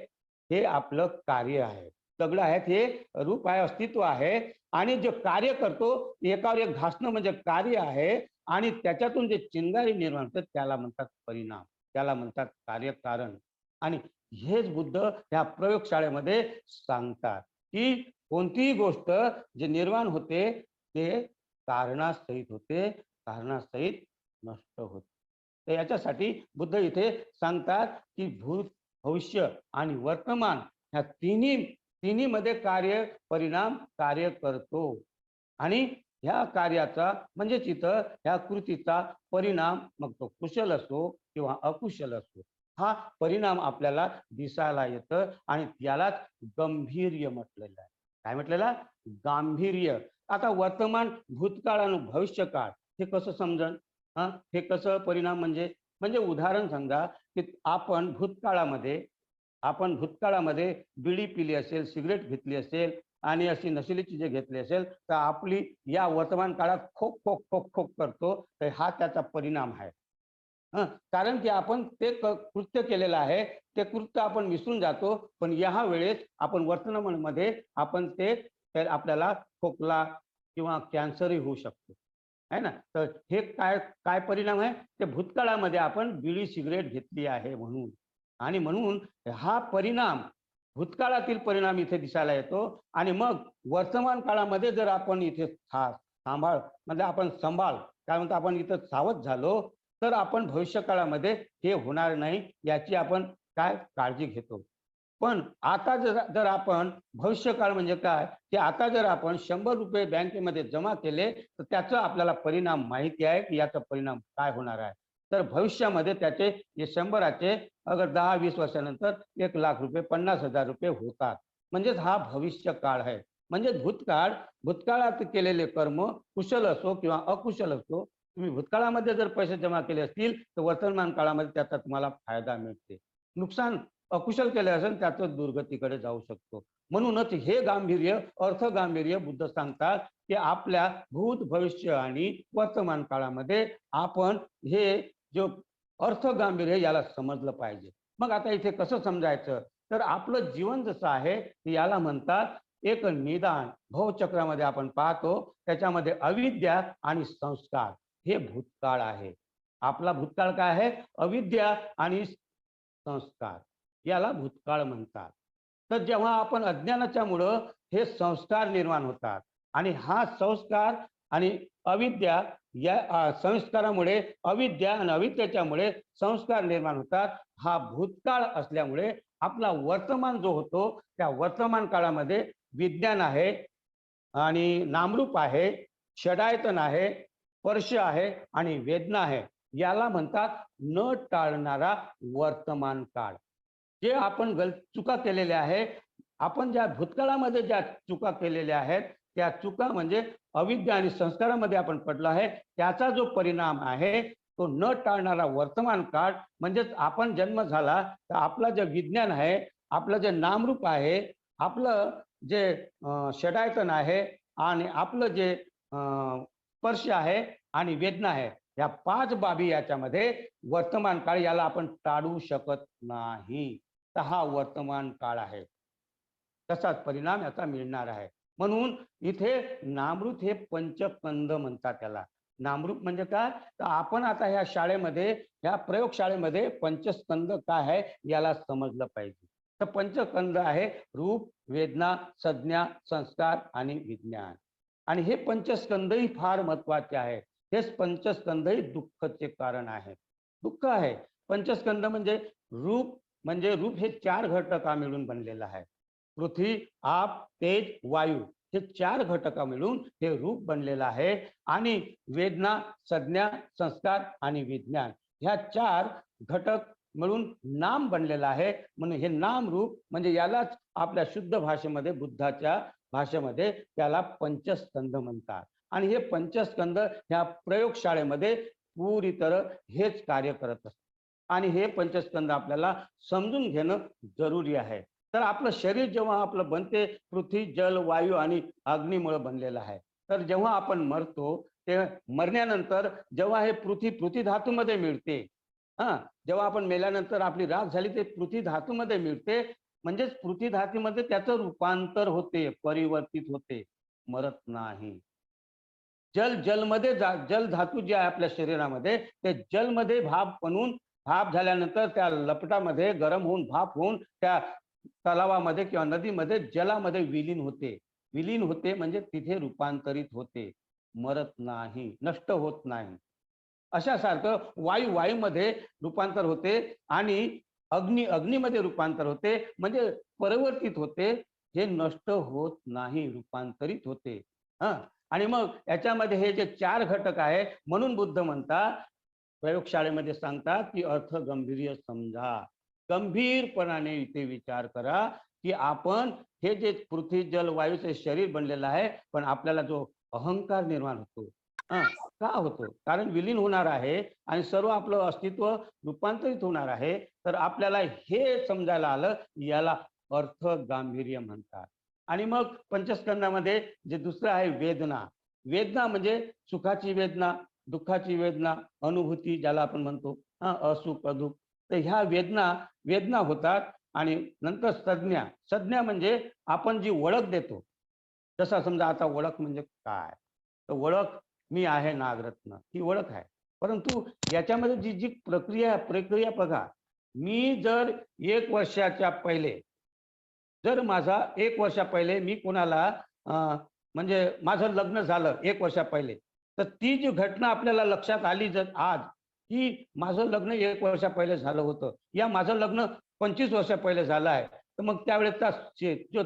हे आपलं कार्य आहे. दगड आहेत हे रूप आहे, अस्तित्व आहे. आणि जे कार्य करतो एकावर एक घासणं म्हणजे कार्य आहे. आणि त्याच्यातून जे चिंगारी निर्माण होते त्याला म्हणतात परिणाम, त्याला म्हणतात कार्यकारण. आणि हेच बुद्ध ह्या प्रयोगशाळेमध्ये सांगतात की कोणतीही गोष्ट जे निर्माण होते ते कारणासहित होते, कारणासहित नष्ट होते. तर याच्यासाठी बुद्ध इथे सांगतात की भूत, भविष्य आणि वर्तमान ह्या तिन्ही मध्ये परिणाम कार्य करतो आणि ह्या कार्याचा म्हणजेच इथं ह्या कृतीचा परिणाम मग तो कुशल असो किंवा अकुशल असो हा परिणाम आपल्याला दिसायला येतं आणि यालाच गंभीर्य म्हटलेलं आहे. काय म्हटलेलं? गांभीर्य. आता वर्तमान, भूतकाळ आणि भविष्यकाळ हे कसं समजन? हे कसं परिणाम म्हणजे म्हणजे उदाहरण समजा की आपण भूतकाळामध्ये बिडी पिली असेल, सिगरेट घेतली असेल आणि अशी नशिली चीजे घेतली असेल तर आपली या वर्तमान काळात खोक खोक खोक खोक करतो, तर हा त्याचा परिणाम आहे. कारण की आपण ते कृत्य केलेलं आहे, ते कृत्य आपण विसरून जातो, पण या वेळेस आपण वर्तमानमध्ये आपण ते तर आपल्याला खोकला किंवा कॅन्सरही होऊ शकतो, आहे ना? तर हे काय काय परिणाम आहे? ते भूतकाळामध्ये आपण बिडी सिगरेट घेतली आहे म्हणून आणि म्हणून हा परिणाम भूतकाळातील परिणाम इथे दिसायला येतो आणि मग वर्तमान काळामध्ये जर आपण इथे सांभाळ म्हणजे आपण संभाळ काय म्हणतो आपण इथं सावध झालो तर आपण भविष्य काळामध्ये हे होणार नाही याची आपण काय काळजी घेतो. पण आता जर आपण भविष्यकाळ म्हणजे काय की आता जर आपण 100 रुपये बँकेमध्ये जमा केले तर त्याचा आपल्याला परिणाम माहिती आहे की याचा परिणाम काय होणार आहे. तर भविष्यामध्ये त्याचे हे 100चे अगर 10-20 वर्षानंतर 1,00,000 रुपये 50,000 रुपये होतात. म्हणजेच हा भविष्य काळ आहे. म्हणजे भूतकाळात केलेले कर्म कुशल असो किंवा अकुशल असो तुम्ही भूतकाळामध्ये जर पैसे जमा केले असतील तर वर्तमान काळामध्ये त्याचा तुम्हाला फायदा मिळते. नुकसान अकुशल केले असेल त्याचं दुर्गतीकडे जाऊ शकतो. म्हणूनच हे गांभीर्य अर्थ गांभीर्य बुद्ध सांगतात की आपल्या भूत भविष्य आणि वर्तमान काळामध्ये आपण हे जो अर्थ गांभीर्य याला समजलं पाहिजे. मग आता इथे कसं समजायचं तर आपलं जीवन जसं आहे याला म्हणतात एक निदान. भवचक्रामध्ये आपण पाहतो त्याच्यामध्ये अविद्या आणि संस्कार हे भूतकाळ आहे. आपला भूतकाळ काय आहे? अविद्या आणि संस्कार याला भूतकाळ म्हणतात. तर जेव्हा आपण अज्ञानाच्या मुळे हे संस्कार निर्माण होतात आणि हा संस्कार आणि अविद्या या संस्कारामुळे अविद्या आणि अविद्याच्यामुळे संस्कार निर्माण होतात. हा भूतकाळ असल्यामुळे आपला वर्तमान जो होतो त्या वर्तमान काळामध्ये विज्ञान आहे आणि नामरूप आहे, षडायतन आहे, स्पर्श आहे आणि वेदना आहे. याला म्हणतात न टाळणारा वर्तमान काळ. जे आपण चुका केलेल्या आहे आपण ज्या भूतकाळामध्ये ज्या चुका केलेल्या आहेत त्या चुका म्हणजे अविद्या आणि संस्कारामध्ये आपण पडलो आहे त्याचा जो परिणाम आहे तो न टाळणारा वर्तमान काळ. म्हणजेच आपण जन्म झाला तर आपलं जे विज्ञान आहे, आपलं जे नामरूप आहे, आपलं जे षडायतन आहे आणि आपलं जे स्पर्श आहे आणि वेदना आहे या 5 बाबी याच्यामध्ये वर्तमान काळ याला आपण टाळू शकत नाही. तर हा वर्तमान काळ आहे. तसाच परिणाम याचा मिळणार आहे. म्हणून इथे नामरूप हे पंचस्कंद म्हणतात त्याला. नामरूप म्हणजे काय तर आपण आता ह्या शाळेमध्ये ह्या प्रयोगशाळेमध्ये पंचस्कंद काय आहे याला समजलं पाहिजे. तर पंचस्कंद आहे रूप, वेदना, संज्ञा, संस्कार आणि विज्ञान. आणि हे पंचस्कंदही फार महत्वाचे आहेत. हेच पंचस्कंदही दुःखाचे कारण आहे. दुःख आहे. पंचस्कंद म्हणजे रूप हे 4 घटक मिळून बनलेलं आहे. पृथ्वी, आप, तेज, वायू हे 4 घटक मिळून हे रूप बनलेलं आहे. आणि वेदना, संज्ञा, संस्कार आणि विज्ञान ह्या 4 घटक मिळून नाम बनलेलं आहे. म्हणून हे नाम रूप म्हणजे यालाच आपल्या शुद्ध भाषेमध्ये बुद्धाच्या भाषेमध्ये त्याला पंचस्कंद म्हणतात. आणि हे पंचस्कंद ह्या प्रयोगशाळेमध्ये पुरी तरह हेच कार्य करत असतात. आणि हे पंचस्कंद आपल्याला समजून घेणं जरुरी आहे. तर आपलं शरीर जेव्हा आपलं बनते पृथ्वी, जल, वायू आणि अग्नीमुळे बनलेलं आहे. तर जेव्हा आपण मरतो ते मरण्यानंतर जेव्हा हे पृथ्वी धातूमध्ये मिळते, जेव्हा आपण मेल्यानंतर आपली राख झाली ते पृथ्वी धातूमध्ये मिळते. म्हणजेच पृथ्वी धातूमध्ये त्याचं रूपांतर होते, परिवर्तित होते, मरत नाही. जलमध्ये जल धातू जे आहे आपल्या शरीरामध्ये ते जलमध्ये भाप बनून भाप झाल्यानंतर त्या लपटामध्ये गरम होऊन भाप होऊन त्या तलावामध्ये किंवा नदीमध्ये जलामध्ये विलीन होते म्हणजे तिथे रूपांतरित होते, मरत नाही, नष्ट होत नाही. अशासारखं वायूमध्ये रूपांतर होते आणि अग्नीमध्ये रूपांतर होते, म्हणजे परिवर्तित होते, हे नष्ट होत नाही, रूपांतरित होते. आणि मग याच्यामध्ये हे जे 4 घटक आहे, म्हणून बुद्ध म्हणतात, प्रयोगशाळेमध्ये सांगतात, की अर्थ गांभीर्य समजा. गंभीरपणाने इथे विचार करा, की आपण हे जे पृथ्वी जल वायूचे शरीर बनलेलं आहे, पण आपल्याला जो अहंकार निर्माण होतो, का होतो? कारण विलीन होणार आहे आणि सर्व आपलं अस्तित्व रूपांतरित होणार आहे. तर आपल्याला हे समजायला आलं, याला अर्थ गांभीर्य म्हणतात. आणि मग पंचस्कंदामध्ये जे दुसरं आहे वेदना. वेदना म्हणजे सुखाची वेदना, दुःखाची वेदना, अनुभूती ज्याला आपण म्हणतो, असुख अदुःख. तर ह्या वेदना वेदना होतात. आणि नंतर संज्ञा. संज्ञा म्हणजे आपण जी ओळख देतो. जसा समजा आता ओळख म्हणजे काय? तर ओळख, मी आहे नागरत्न, ही ओळख आहे. परंतु याच्यामध्ये जी जी प्रक्रिया प्रक्रिया बघा. मी जर 1 वर्षाच्या पहिले, जर माझा 1 वर्षा पहिले मी कोणाला म्हणजे माझं लग्न झालं 1 वर्षा पहिले, तर ती जी घटना आपल्याला लक्षात आली जर आज, की माझं लग्न 1 वर्षा पहिले झालं होतं, या माझं लग्न 25 वर्षा पहिले झालं आहे, तर मग त्यावेळेचा जो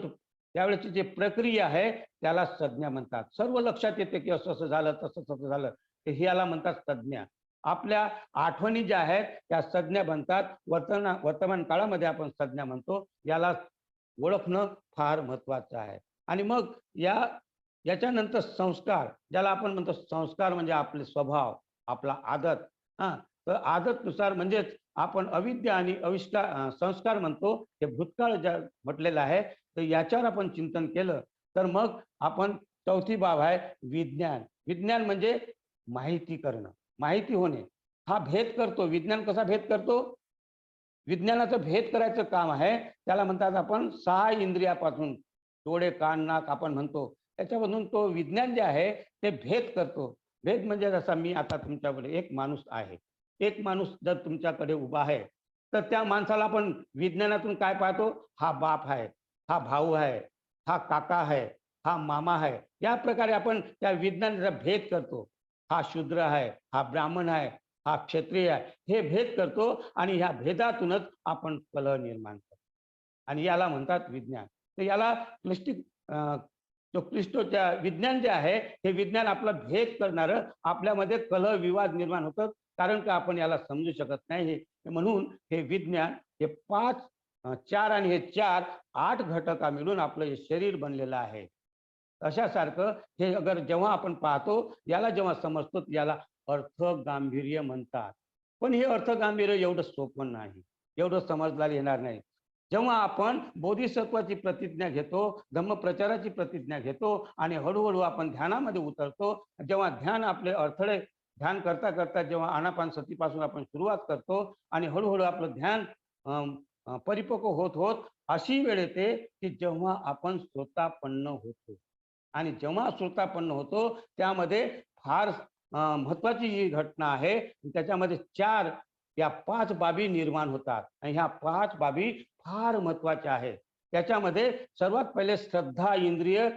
त्यावेळेची जी प्रक्रिया आहे त्याला संज्ञा म्हणतात. सर्व लक्षात येते, की असं असं झालं, तसं तसं झालं, तर याला म्हणतात संज्ञा. आपल्या आठवणी ज्या आहेत त्या संज्ञा बनतात. वर्तमान काळामध्ये आपण संज्ञा म्हणतो. याला ओळखणं फार महत्वाचं आहे. आणि मग याच्यानंतर संस्कार, ज्याला आपण म्हणतो संस्कार म्हणजे आपले स्वभाव, आपला आदत. तर आदतनुसार म्हणजेच आपण अविद्या आणि संस्कार म्हणतो, हे भूतकाळ ज्या म्हटलेलं आहे. तर याच्यावर आपण चिंतन केलं तर मग आपण चौथी बाब आहे विज्ञान. विज्ञान म्हणजे माहिती करणं, माहिती होणे. हा भेद करतो. विज्ञान कसा भेद करतो? विज्ञानाचं भेद करायचं काम आहे. त्याला म्हणतात आपण 6 इंद्रियापासून, डोळे, कान, नाक आपण म्हणतो. त्याच्यामधून तो विज्ञान जे आहे ते भेद करतो. भेद म्हणजे जसा मी आता तुमच्याकडे एक माणूस आहे. एक माणूस जर तुमच्याकडे उभा आहे, तर त्या माणसाला आपण विज्ञानातून काय पाहतो? हा बाप आहे, हा भाऊ आहे, हा काका आहे, हा मामा आहे. या प्रकारे आपण त्या विज्ञानाचा भेद करतो. हा शूद्र आहे, हा ब्राह्मण आहे, हा क्षत्रिय आहे. हे भेद करतो आणि ह्या भेदातूनच आपण कलह निर्माण करतो. आणि याला म्हणतात विज्ञान. तर याला जो क्लिष्टोच्या विज्ञान जे आहे, हे विज्ञान आपला भेद करणारं, आपल्यामध्ये कलह विवाद निर्माण होतं. कारण का आपण याला समजू शकत नाही. म्हणून हे विज्ञान, हे 5 4 आणि हे 4 8 घटका मिळून आपलं हे शरीर बनलेलं आहे. अशासारखं हे अगर जेव्हा आपण पाहतो, याला जेव्हा समजतो, याला अर्थ गांभीर्य म्हणतात. पण हे अर्थ गांभीर्य एवढं सोपं नाही, एवढं समजला येणार नाही. जेव्हा आपण बोधिसत्वाची प्रतिज्ञा घेतो, धम्मप्रचाराची प्रतिज्ञा घेतो आणि हळूहळू आपण ध्यानामध्ये उतरतो, जेव्हा ध्यान आपले अडथळे, ध्यान करता करता जेव्हा आनापानसतीपासून आपण सुरुवात करतो आणि हळूहळू आपलं ध्यान परिपक्व होत होत अशी वेळ येते, की जेव्हा आपण श्रोतापन्न होतो. आणि जेव्हा श्रोतापन्न होतो, त्यामध्ये फार महत्वाची ही घटना आहे. त्याच्यामध्ये 4 या 5 बाबी निर्माण होतात आणि ह्या 5 बाबी फार महत्वाच्या आहेत. त्याच्यामध्ये सर्वात पहिले श्रद्धा इंद्रिय,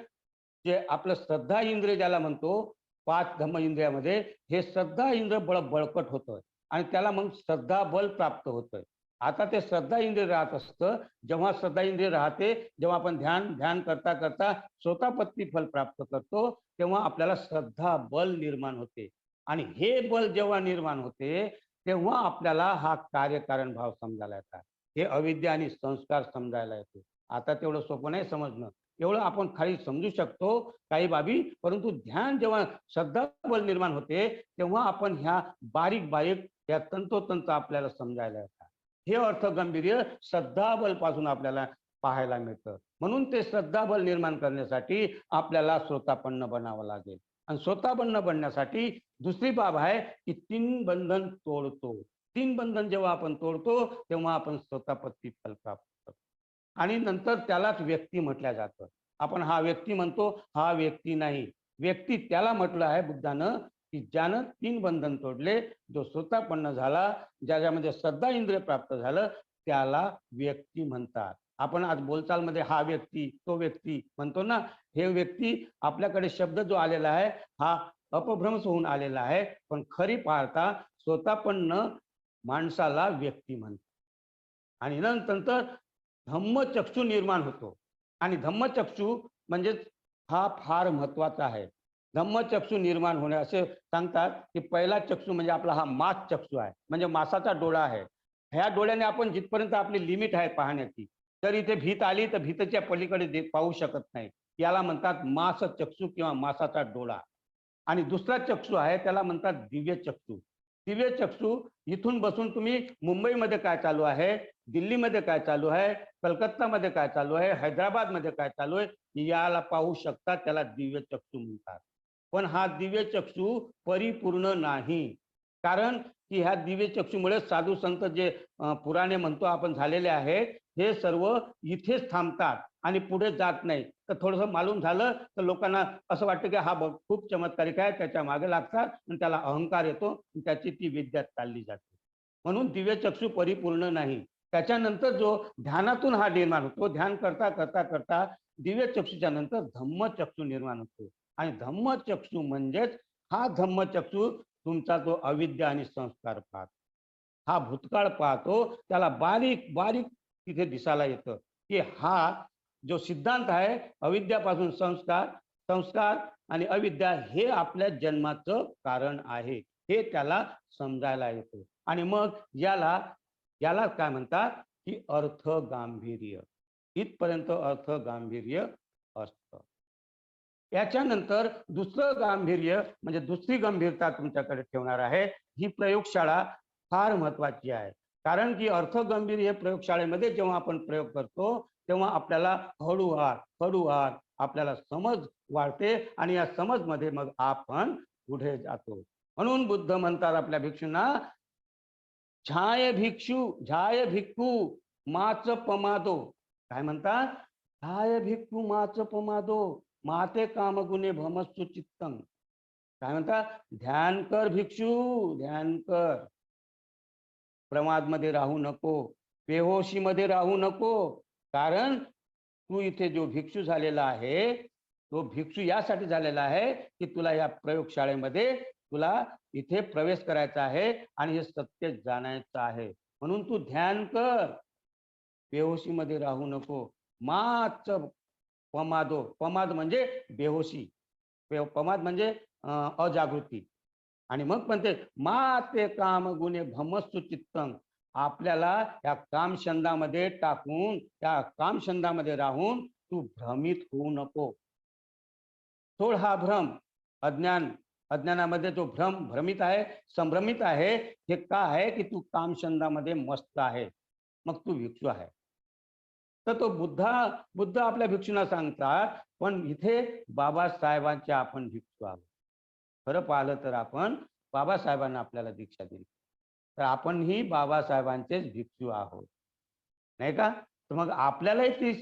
जे आपलं श्रद्धा इंद्रिय ज्याला म्हणतो, 5 धम्म इंद्रियामध्ये हे श्रद्धा इंद्रिय बळकट होतं आणि त्याला मग श्रद्धा बल प्राप्त होतं. आता ते श्रद्धा इंद्रिय राहत असतं. जेव्हा श्रद्धा इंद्रिय राहते, जेव्हा आपण ध्यान करता करता स्वतःपत्ती फल प्राप्त करतो, तेव्हा आपल्याला श्रद्धा बल निर्माण होते. आणि हे बल जेव्हा निर्माण होते, तेव्हा आपल्याला हा कार्यकारण भाव समजायला येतात. हे अविद्या आणि संस्कार समजायला येतो. आता तेवढं सोपं नाही समजणं. एवढं आपण खाली समजू शकतो काही बाबी, परंतु ध्यान जेव्हा श्रद्धा बल निर्माण होते, तेव्हा आपण ह्या बारीक बारीक या तंतोतंत आपल्याला समजायला येतात. हे अर्थ गांभीर्य श्रद्धाबल पासून आपल्याला पाहायला मिळतं. म्हणून ते श्रद्धाबल निर्माण करण्यासाठी आपल्याला श्रोतापन्न बनावं लागेल. आणि श्रोतापन्न बनण्यासाठी दुसरी बाब आहे, की 3 बंधन तोडतो. 3 बंधन जेव्हा आपण तोडतो, तेव्हा आपण स्वतःपत्ती फल प्राप्त करतो. आणि नंतर त्यालाच व्यक्ती म्हटलं जातं. आपण हा व्यक्ती म्हणतो, हा व्यक्ती नाही. व्यक्ती त्याला म्हटलं आहे बुद्धानं, की ज्यानं 3 बंधन तोडले, जो स्वतःपन्न झाला, ज्याच्यामध्ये श्रद्धा इंद्रिय प्राप्त झालं, त्याला व्यक्ती म्हणतात. आपण आज बोलचालमध्ये हा व्यक्ती, तो व्यक्ती म्हणतो ना, हे व्यक्ती आपल्याकडे शब्द जो आलेला आहे, हा अपभ्रंश होऊन आलेला आहे. पण खरी पाहता स्वतःपन्न माणसाला व्यक्ती म्हणतात. आणि नंतर धम्मचक्षु निर्माण होतो. आणि धम्मचक्षु म्हणजे हा फार महत्वाचा आहे. धम्मचक्षु निर्माण होणे असे सांगतात की पहिला चक्षु म्हणजे आपला हा मास चक्षु आहे, म्हणजे मासाचा डोळा आहे. ह्या डोळ्याने आपण जिथपर्यंत आपली लिमिट आहे पाहण्याची, जर इथे भीत आली तर भीतच्या पलीकडे पाहू शकत नाही. याला म्हणतात मास चक्षु किंवा मासाचा डोळा. आणि दुसरा चक्षु आहे त्याला म्हणतात दिव्य चक्षु. दिव्य चक्षु इथून बसून तुम्ही मुंबईमध्ये काय चालू आहे, दिल्लीमध्ये काय चालू आहे, कलकत्तामध्ये काय चालू आहे, हैदराबादमध्ये काय चालू आहे, याला पाहू शकता. त्याला दिव्य चक्षु म्हणतात. पण हा दिव्य चक्षु परिपूर्ण नाही. कारण की ह्या दिव्य चक्षुमुळे साधू संत जे पुराणे म्हणतो आपण झालेले आहेत, हे सर्व इथेच थांबतात आणि पुढे जात नाही. तर थोडंसं मालूम झालं तर लोकांना असं वाटतं की हा खूप चमत्कारिक आहे, त्याच्या मागे लागतात आणि त्याला अहंकार येतो आणि त्याची ती विद्या चालली जाते. म्हणून दिव्य चक्षु परिपूर्ण नाही. त्याच्यानंतर जो ध्यानातून हा निर्माण होतो, ध्यान करता करता करता दिव्य चक्षुच्या नंतर धम्मचक्षु निर्माण होतो. आणि धम्मचक्षु म्हणजेच हा धम्मचक्षु तुमचा जो अविद्या आणि संस्कार पाहतो, हा भूतकाळ पाहतो, त्याला बारीक बारीक तिथे दिसायला येतं की हा जो सिद्धांत आहे, अविद्यापासून संस्कार, संस्कार आणि अविद्या हे आपल्या जन्माचं कारण आहे, हे त्याला समजायला येतं. आणि मग याला याला काय म्हणतात की अर्थ गांभीर्य. इथपर्यंत अर्थ गांभीर्य असतं. याच्यानंतर दुसरं गांभीर्य म्हणजे दुसरी गंभीरता तुमच्याकडे ठेवणार आहे. ही प्रयोगशाळा फार महत्वाची आहे. कारण की अर्थ गांभीर्य प्रयोगशाळेमध्ये जेव्हा आपण प्रयोग करतो तेव्हा आपल्याला हळूवार आपल्याला समज वाढते आणि या समजमध्ये मग आपण पुढे जातो. म्हणून बुद्ध म्हणतात आपल्या भिक्षूंना, झाय भिक्खू माच पमादो. काय म्हणतात? झाय भिक्खू माच पमादो माते कामगुणे भमस्सु चित्तंग. काय म्हणतात? ध्यान कर भिक्षू, ध्यान कर. प्रमाद मध्ये राहू नको, बेहोशी मध्ये राहू नको. कारण तू इथे जो भिक्षू झालेला आहे, तो भिक्षू यासाठी झालेला आहे की तुला या प्रयोगशाळेमध्ये तुला इथे प्रवेश करायचा आहे आणि हे सत्य जाणायचं आहे. म्हणून तू ध्यान कर, बेहोशी मध्ये राहू नको. माच पमादो. पमाद म्हणजे बेहोशी, पमाद म्हणजे अजागृती. आणि मग म्हणते मा ते काम गुणे भमस्सु चित्तंग. आपल्याला या कामछंदामध्ये टाकून, त्या कामछंदामध्ये राहून तू भ्रमित होऊ नको. सोड हा भ्रम, अज्ञान. अज्ञानामध्ये जो भ्रमित आहे, संभ्रमित आहे, हे का आहे की तू कामछंदामध्ये मस्त आहे, मग तू भिक्षू आहे. तर तो बुद्ध आपल्या भिक्षूंना सांगतात. पण इथे बाबासाहेबांचे आपण भिक्षू आहोत. खरं पाहिलं तर आपण बाबासाहेबांना आपल्याला दीक्षा दिली, तर आपणही बाबासाहेबांचेच भिक्षू आहोत, नाही का? तर मग आपल्यालाही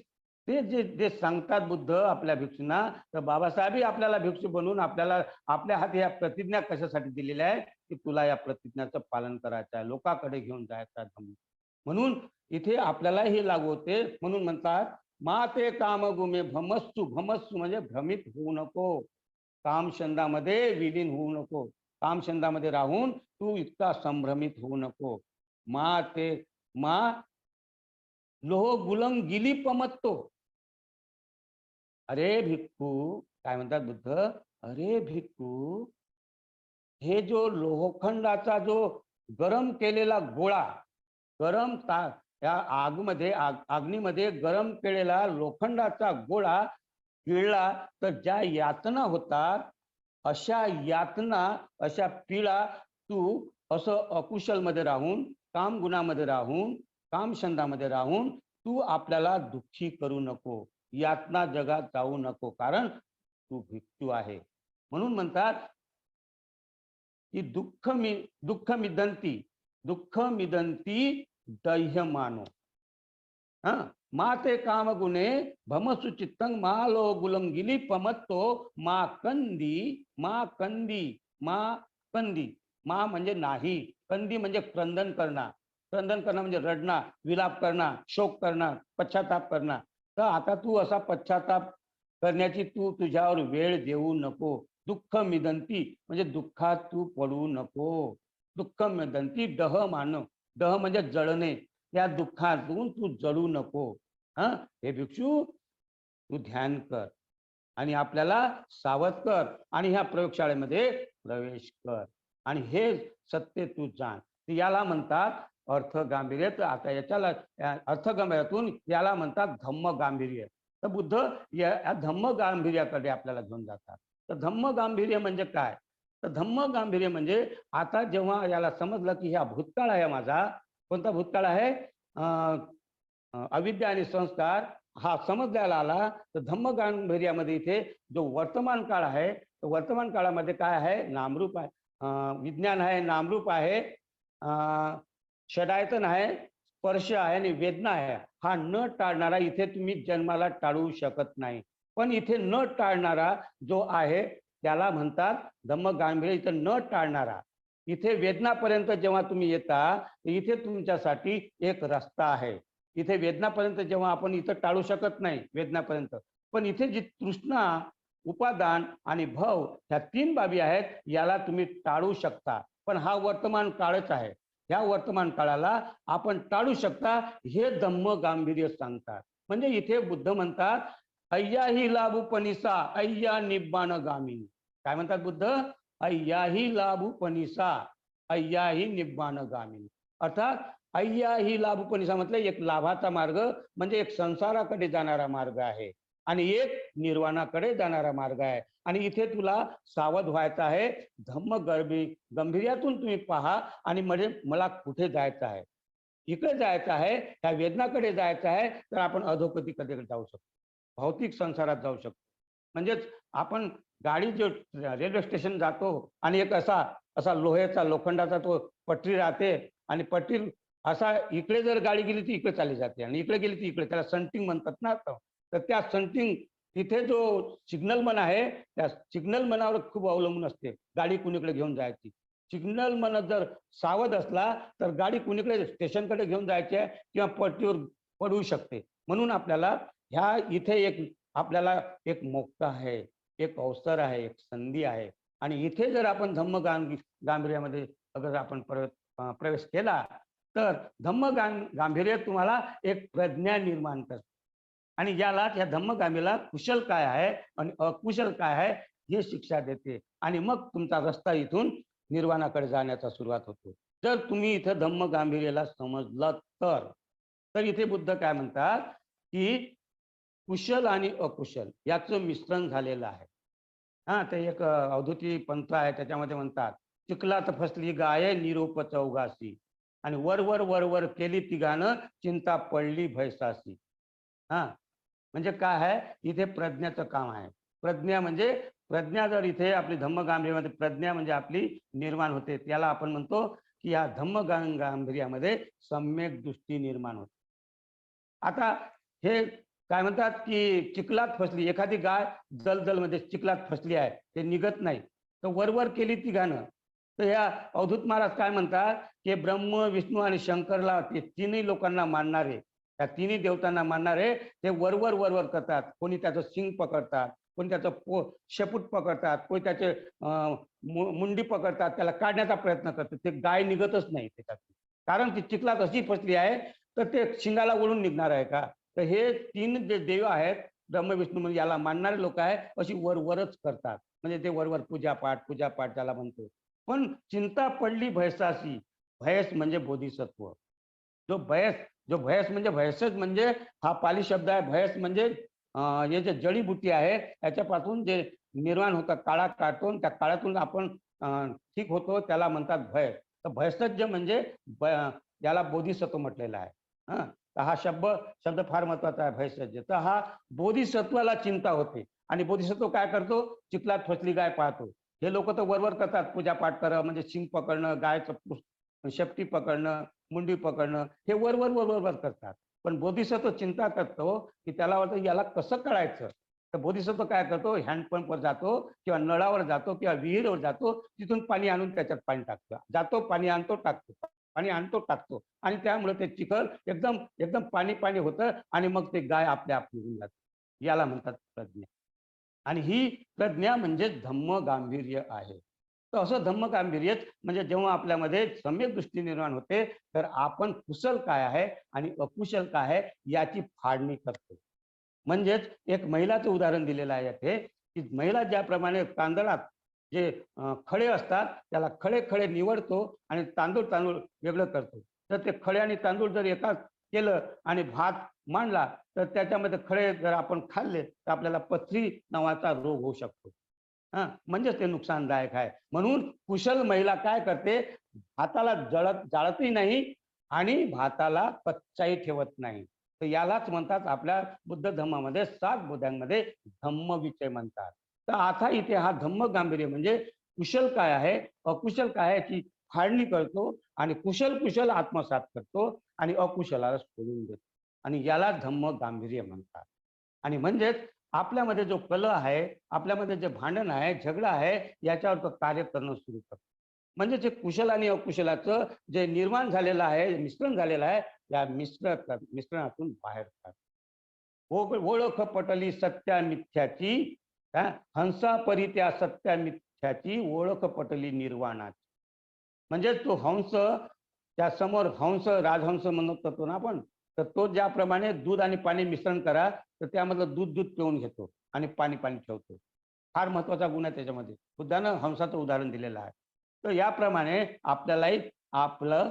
ते जे जे सांगतात बुद्ध आपल्या भिक्षूंना, तर बाबासाहेबही आपल्याला भिक्षू बनवून आपल्याला आपल्या हाती या प्रतिज्ञा कशासाठी दिलेल्या आहे की तुला या प्रतिज्ञाचं पालन करायचं आहे, लोकांकडे घेऊन जायचं आहे. म्हणून इथे आपल्याला हे लागू होते. म्हणून म्हणतात मा ते काम गुमे भमस्सु. भमस्सु म्हणजे भ्रमित होऊ नको, कामछंदामध्ये विलीन होऊ नको, कामछंदामध्ये राहून तू इतका संभ्रमित होऊ नको. मा लोह गुलंग गिली पमत्तो. अरे भिक्खू, काय म्हणतात बुद्ध, अरे भिक्खू, हे जो लोखंडाचा जो गरम केलेला गोळा, या अग्नीमध्ये गरम केलेला लोखंडाचा गोळा पिळला तर ज्या यातना होतात, अशा यातना, अशा पिळा तू असं अकुशल मध्ये राहून, काम गुणामध्ये राहून, कामछंदामध्ये राहून तू आपल्याला दुःखी करू नको, यातना जगात जाऊ नको, कारण तू भिक्षू आहे. म्हणून म्हणतात की दुःख मिदंती दह्यमानो. मा ते काम गुणे भमस्सु चित्तंग मा लो गुलंगिली पमत्तो मा कंदी. मा म्हणजे नाही, कंदी म्हणजे क्रंदन करणं. क्रंदन करणं म्हणजे रडणं, विलाप करणं, शोक करणं, पश्चाताप करणं. तर आता तू असा पश्चाताप करण्याची तू तुझ्यावर वेळ देऊ नको. दुःख मिदंती म्हणजे दुःखात तू पडू नको. दुःख मिदंती दह मानो. दह म्हणजे जळणे. या दुःखातून तू जळू नको. हे भिक्षू तू ध्यान कर आणि आपल्याला सावध कर आणि ह्या प्रयोगशाळेमध्ये प्रवेश कर आणि हे सत्य तू जाण. याला म्हणतात अर्थ गांभीर्य. तर आता याच्याला अर्थ गांभीर्यातून याला म्हणतात धम्म गांभीर्य. तर बुद्ध या धम्म गांभीर्याकडे आपल्याला घेऊन जातात. तर धम्म गांभीर्य म्हणजे काय? तर धम्म गांभीर्य म्हणजे आता जेव्हा याला समजलं की हा भूतकाळ आहे माझा, कोणता भूतकाळ आहे? अविद्या आणि संस्कार हा समजल्याला आला. तर धम्म गांभीर्यामध्ये इथे जो वर्तमान काळ आहे, तर वर्तमान काळामध्ये काय आहे? नामरूप आहे, विज्ञान आहे, नामरूप आहे, षडायतन आहे, स्पर्श आहे आणि वेदना आहे. हा न टाळणारा इथे तुम्ही जन्माला टाळू शकत नाही. पण इथे न टाळणारा जो आहे त्याला म्हणतात धम्म गांभीर्य. इथं न टाळणारा, इथे वेदनापर्यंत जेव्हा तुम्ही येता इथे तुमच्यासाठी एक रस्ता आहे. इथे वेदनापर्यंत जेव्हा आपण इथं टाळू शकत नाही वेदनापर्यंत, पण इथे जी तृष्णा, उपादान आणि भव ह्या 3 बाबी आहेत, याला तुम्ही टाळू शकता. पण हा वर्तमान काळच आहे. ह्या वर्तमान काळाला आपण टाळू शकता, हे धम्म गांभीर्य सांगतात. म्हणजे इथे बुद्ध म्हणतात अय्याही लाभूपनिसा अय्या निब्बाण गामिनी. काय म्हणतात बुद्ध? अय्याही लाभूपनिसा अय्याही निब्बाण गामिनी. अर्थात अय्याही लाभूपनिसा म्हटलं एक लाभाचा मार्ग म्हणजे एक संसाराकडे जाणारा मार्ग आहे आणि एक निर्वाणाकडे जाणारा मार्ग आहे. आणि इथे तुला सावध व्हायचं आहे. धम्म गंभीर्यातून तुम्ही पहा आणि म्हणजे मला कुठे जायचं आहे, इकडे जायचं आहे, ह्या वेदनाकडे जायचं आहे, तर आपण अधोगतीकडे जाऊ शकतो, भौतिक संसारात जाऊ शकतो. म्हणजेच आपण गाडी जो रेल्वे स्टेशन जातो आणि एक असा लोह्याचा लोखंडाचा तो पटरी राहते आणि पटरी असा इकडे जर गाडी गेली ती इकडे चालली जाते आणि इकडे गेली ती इकडे, त्याला संटिंग म्हणतात ना. तर त्या संटिंग तिथे जो सिग्नल मन आहे त्या सिग्नल मनावर खूप अवलंबून असते गाडी कुणीकडे घेऊन जायची. सिग्नल मन जर सावध असला तर गाडी कुणीकडे स्टेशनकडे घेऊन जायची आहे किंवा पट्टीवर पडू शकते. म्हणून आपल्याला ह्या इथे आपल्याला एक मोक्ष आहे, एक अवसर आहे, एक संधी आहे आणि इथे जर आपण धम्म गांभीर्यामध्ये अगर आपण प्रवेश केला तर धम्म गांभीर्य तुम्हाला एक प्रज्ञा निर्माण करते आणि यालाच या धम्म गांभीर्याला कुशल काय आहे आणि अकुशल काय आहे हे शिक्षा देते आणि मग तुमचा रस्ता इथून निर्वाणाकडे जाण्याचा सुरुवात होतो. जर तुम्ही इथं धम्म गांभीर्याला समजलं तर इथे बुद्ध काय म्हणतात की कुशल आणि अकुशल याचं मिश्रण झालेलं आहे. ते एक अवधूती पंथ आहे, त्याच्यामध्ये म्हणतात चिखलात फसली गाय निरोप चौगासी आणि वरवर वरवर केली तिघानं चिंता पडली भैसासी. म्हणजे काय आहे इथे प्रज्ञाचं काम आहे. प्रज्ञा जर इथे आपली धम्म गांभीर्यामध्ये प्रज्ञा म्हणजे आपली निर्माण होते, त्याला आपण म्हणतो की या धम्म गांभीर्यामध्ये सम्यक दृष्टी निर्माण होते. आता हे काय म्हणतात की चिखलात फसली, एखादी गाय दलदलमध्ये चिखलात फसली आहे, ते निघत नाही, तर वरवर केली तिघानं. तर या अवधूत महाराज काय म्हणतात की ब्रह्म, विष्णू आणि शंकरला, ते तिन्ही लोकांना मानणारे, त्या तिन्ही देवतांना मानणारे ते वरवर करतात. कोणी त्याचं सिंग पकडतात, कोणी त्याचं शेपूट पकडतात, कोणी त्याचे मुंडी पकडतात, त्याला काढण्याचा प्रयत्न करतात. ते गाय निघतच नाही त्याच्यात, कारण ती चिखलात अशी फसली आहे. तर ते शिंगाला ओढून निघणार आहे का? तर हे 3 जे देव आहेत ब्रह्म, विष्णू म्हणजे याला मानणारे लोक आहे अशी वरवरच करतात. म्हणजे ते वरवर पूजापाठ त्याला म्हणतो. पण चिंता पडली भयसासी, भयस म्हणजे बोधिसत्व. जो भयस म्हणजे भयसच म्हणजे हा पाली शब्द आहे. भयस म्हणजे हे जे जडीबुटी आहे याच्यापासून जे निर्माण होतात, काळा काढतो, त्या काळातून आपण ठीक होतो, त्याला म्हणतात भय. तर भयसज्ज म्हणजे याला बोधिसत्व म्हटलेला आहे. तर हा शब्द फार महत्वाचा आहे, भयसज्ज. तर हा बोधिसत्वाला चिंता होते आणि बोधिसत्व काय करतो? चिखलात फसली गाय पाहतो. हे लोक तर वरवर करतात, पूजापाठ करा म्हणजे शिंग पकडणं, गायचं शेपटी पकडणं, मुंडी पकडणं, हे वरवर करतात. पण बोधिसत्व चिंता करतो की त्याला वाटतं याला कसं कळायचं. तर बोधिसत्व काय करतो? हँडपंपवर जातो किंवा नळावर जातो किंवा विहीरवर जातो, तिथून पाणी आणून त्याच्यात पाणी टाकतो, जातो पाणी आणतो टाकतो आणि त्यामुळे ते चिखल एकदम पाणी होतं आणि मग ते गाय आपल्या आप निघून जाते. याला म्हणतात प्रज्ञा. आणि ही प्रज्ञा म्हणजे धम्म गांभीर्य आहे. तर असं धम्म गांभीर्यच म्हणजे जेव्हा आपल्यामध्ये सम्यक दृष्टी निर्माण होते, तर आपण कुशल काय आहे आणि अकुशल काय आहे याची फाळणी करतो. म्हणजेच एक महिलाचं उदाहरण दिलेलं आहे येथे, की महिला ज्याप्रमाणे तांदळात जे खडे असतात त्याला खडे खडे निवडतो आणि तांदूळ तांदूळ वेगळं करतो. तर ते खडे आणि तांदूळ जर एकाच केलं आणि भात मांडला तर त्याच्यामध्ये खडे जर आपण खाल्ले तर आपल्याला पथरी नावाचा रोग होऊ शकतो. म्हणजेच ते नुकसानदायक आहे. म्हणून कुशल महिला काय करते, भाताला जाळतही नाही आणि भाताला कच्चाही ठेवत नाही. तर यालाच म्हणतात आपल्या बुद्ध धर्मामध्ये 7 बुद्ध्यांमध्ये धम्मविचय म्हणतात. तर आता इथे हा धम्म गांभीर्य म्हणजे कुशल काय आहे, अकुशल काय आहे याची फाळणी करतो आणि कुशल कुशल आत्मसात करतो आणि अकुशलाला सोडून देतो आणि याला धम्म गांभीर्य म्हणतात. आणि म्हणजेच आपल्यामध्ये जो कलह आहे, आपल्यामध्ये जे भांडण आहे, झगडा आहे, याच्यावर तो कार्य करणं सुरू करतो. म्हणजे जे कुशल आणि अकुशलाचं जे निर्माण झालेलं आहे, मिश्रण झालेलं आहे, या मिश्रणातून बाहेर काढतो. ओळख पटली सत्या मिथ्याची, हंसा परी त्या सत्या मिथ्याची ओळख पटली निर्वाणाची. म्हणजे तो हंस त्या समोर हंस राजहंस म्हणत होतो ना आपण, तर तो ज्याप्रमाणे दूध आणि पाणी मिश्रण करा तर त्यामधलं दूध दूध पिऊन घेतो आणि पाणी पाणी ठेवतो. फार महत्वाचा गुण आहे त्याच्यामध्ये. बुद्धानं हंसाचं उदाहरण दिलेलं आहे. तर याप्रमाणे आपल्यालाही आपलं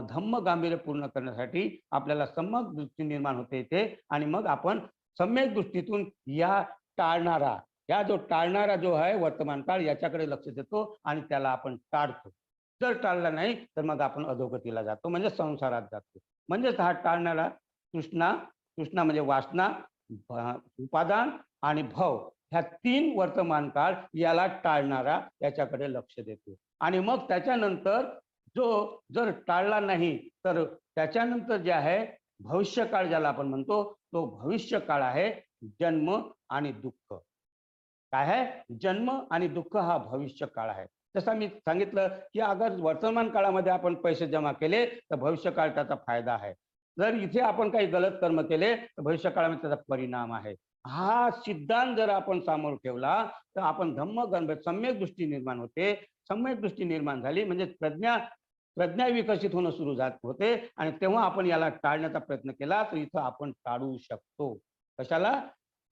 धम्म गांभीर्य पूर्ण करण्यासाठी आपल्याला सम्यक दृष्टी निर्माण होते इथे आणि मग आपण सम्यक दृष्टीतून या जो टाळणारा जो आहे वर्तमान काळ याच्याकडे लक्ष देतो आणि त्याला आपण टाळतो. जर टाळला नाही तर मग आपण अधोगतीला जातो म्हणजे संसारात जातो. म्हणजेच हा टाळणारा तृष्णा म्हणजे वासना, उपादान आणि भव ह्या 3 वर्तमान काळ याला टाळणारा याच्याकडे लक्ष देतो. आणि मग त्याच्यानंतर जो जर टाळला नाही तर त्याच्यानंतर जे आहे भविष्य काळ ज्याला आपण म्हणतो तो भविष्य काळ आहे जन्म आणि दुःख. काय आहे जन्म आणि दुःख हा भविष्य काळ आहे. जसं मी सांगितलं की अगर वर्तमान काळामध्ये आपण पैसे जमा केले तर भविष्य काळ त्याचा फायदा आहे. जर इथे आपण काही गलत कर्म केले तर भविष्य काळामध्ये त्याचा परिणाम आहे. हा सिद्धांत जर आपण समोर ठेवला तर आपण धम्म सम्यक दृष्टी निर्माण होते. सम्यक दृष्टी निर्माण झाली म्हणजे प्रज्ञा विकसित होणं सुरू होते आणि तेव्हा आपण याला टाळण्याचा प्रयत्न केला तर इथं आपण टाळू शकतो. कशाला?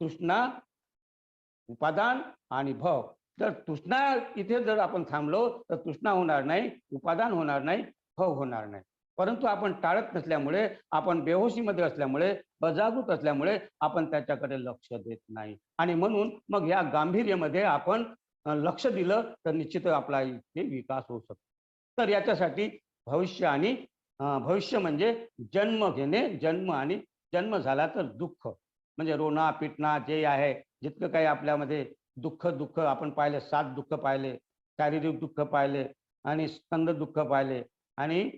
तृष्णा, उपादान आणि भव. जर तृष्णा इथे जर आपण थांबलो तर तृष्णा होणार नाही, उपादान होणार नाही, भव होणार नाही. परंतु आपण टाळत नसल्यामुळे, आपण बेहोशीमध्ये असल्यामुळे, अजागृत असल्यामुळे आपण त्याच्याकडे लक्ष देत नाही आणि म्हणून मग या गांभीर्यामध्ये आपण लक्ष दिलं तर निश्चित आपला इथे विकास होऊ शकतो. तर याच्यासाठी भविष्य म्हणजे जन्म घेणे, जन्म आणि जन्म झाला तर दुःख म्हणजे रोना पिटणा जे आहे जितकं काही आपल्यामध्ये दुःख आपण पाहिले 7 दुःख पाहिले, शारीरिक दुःख पाहिले आणि स्कंद दुःख पाहिले आणि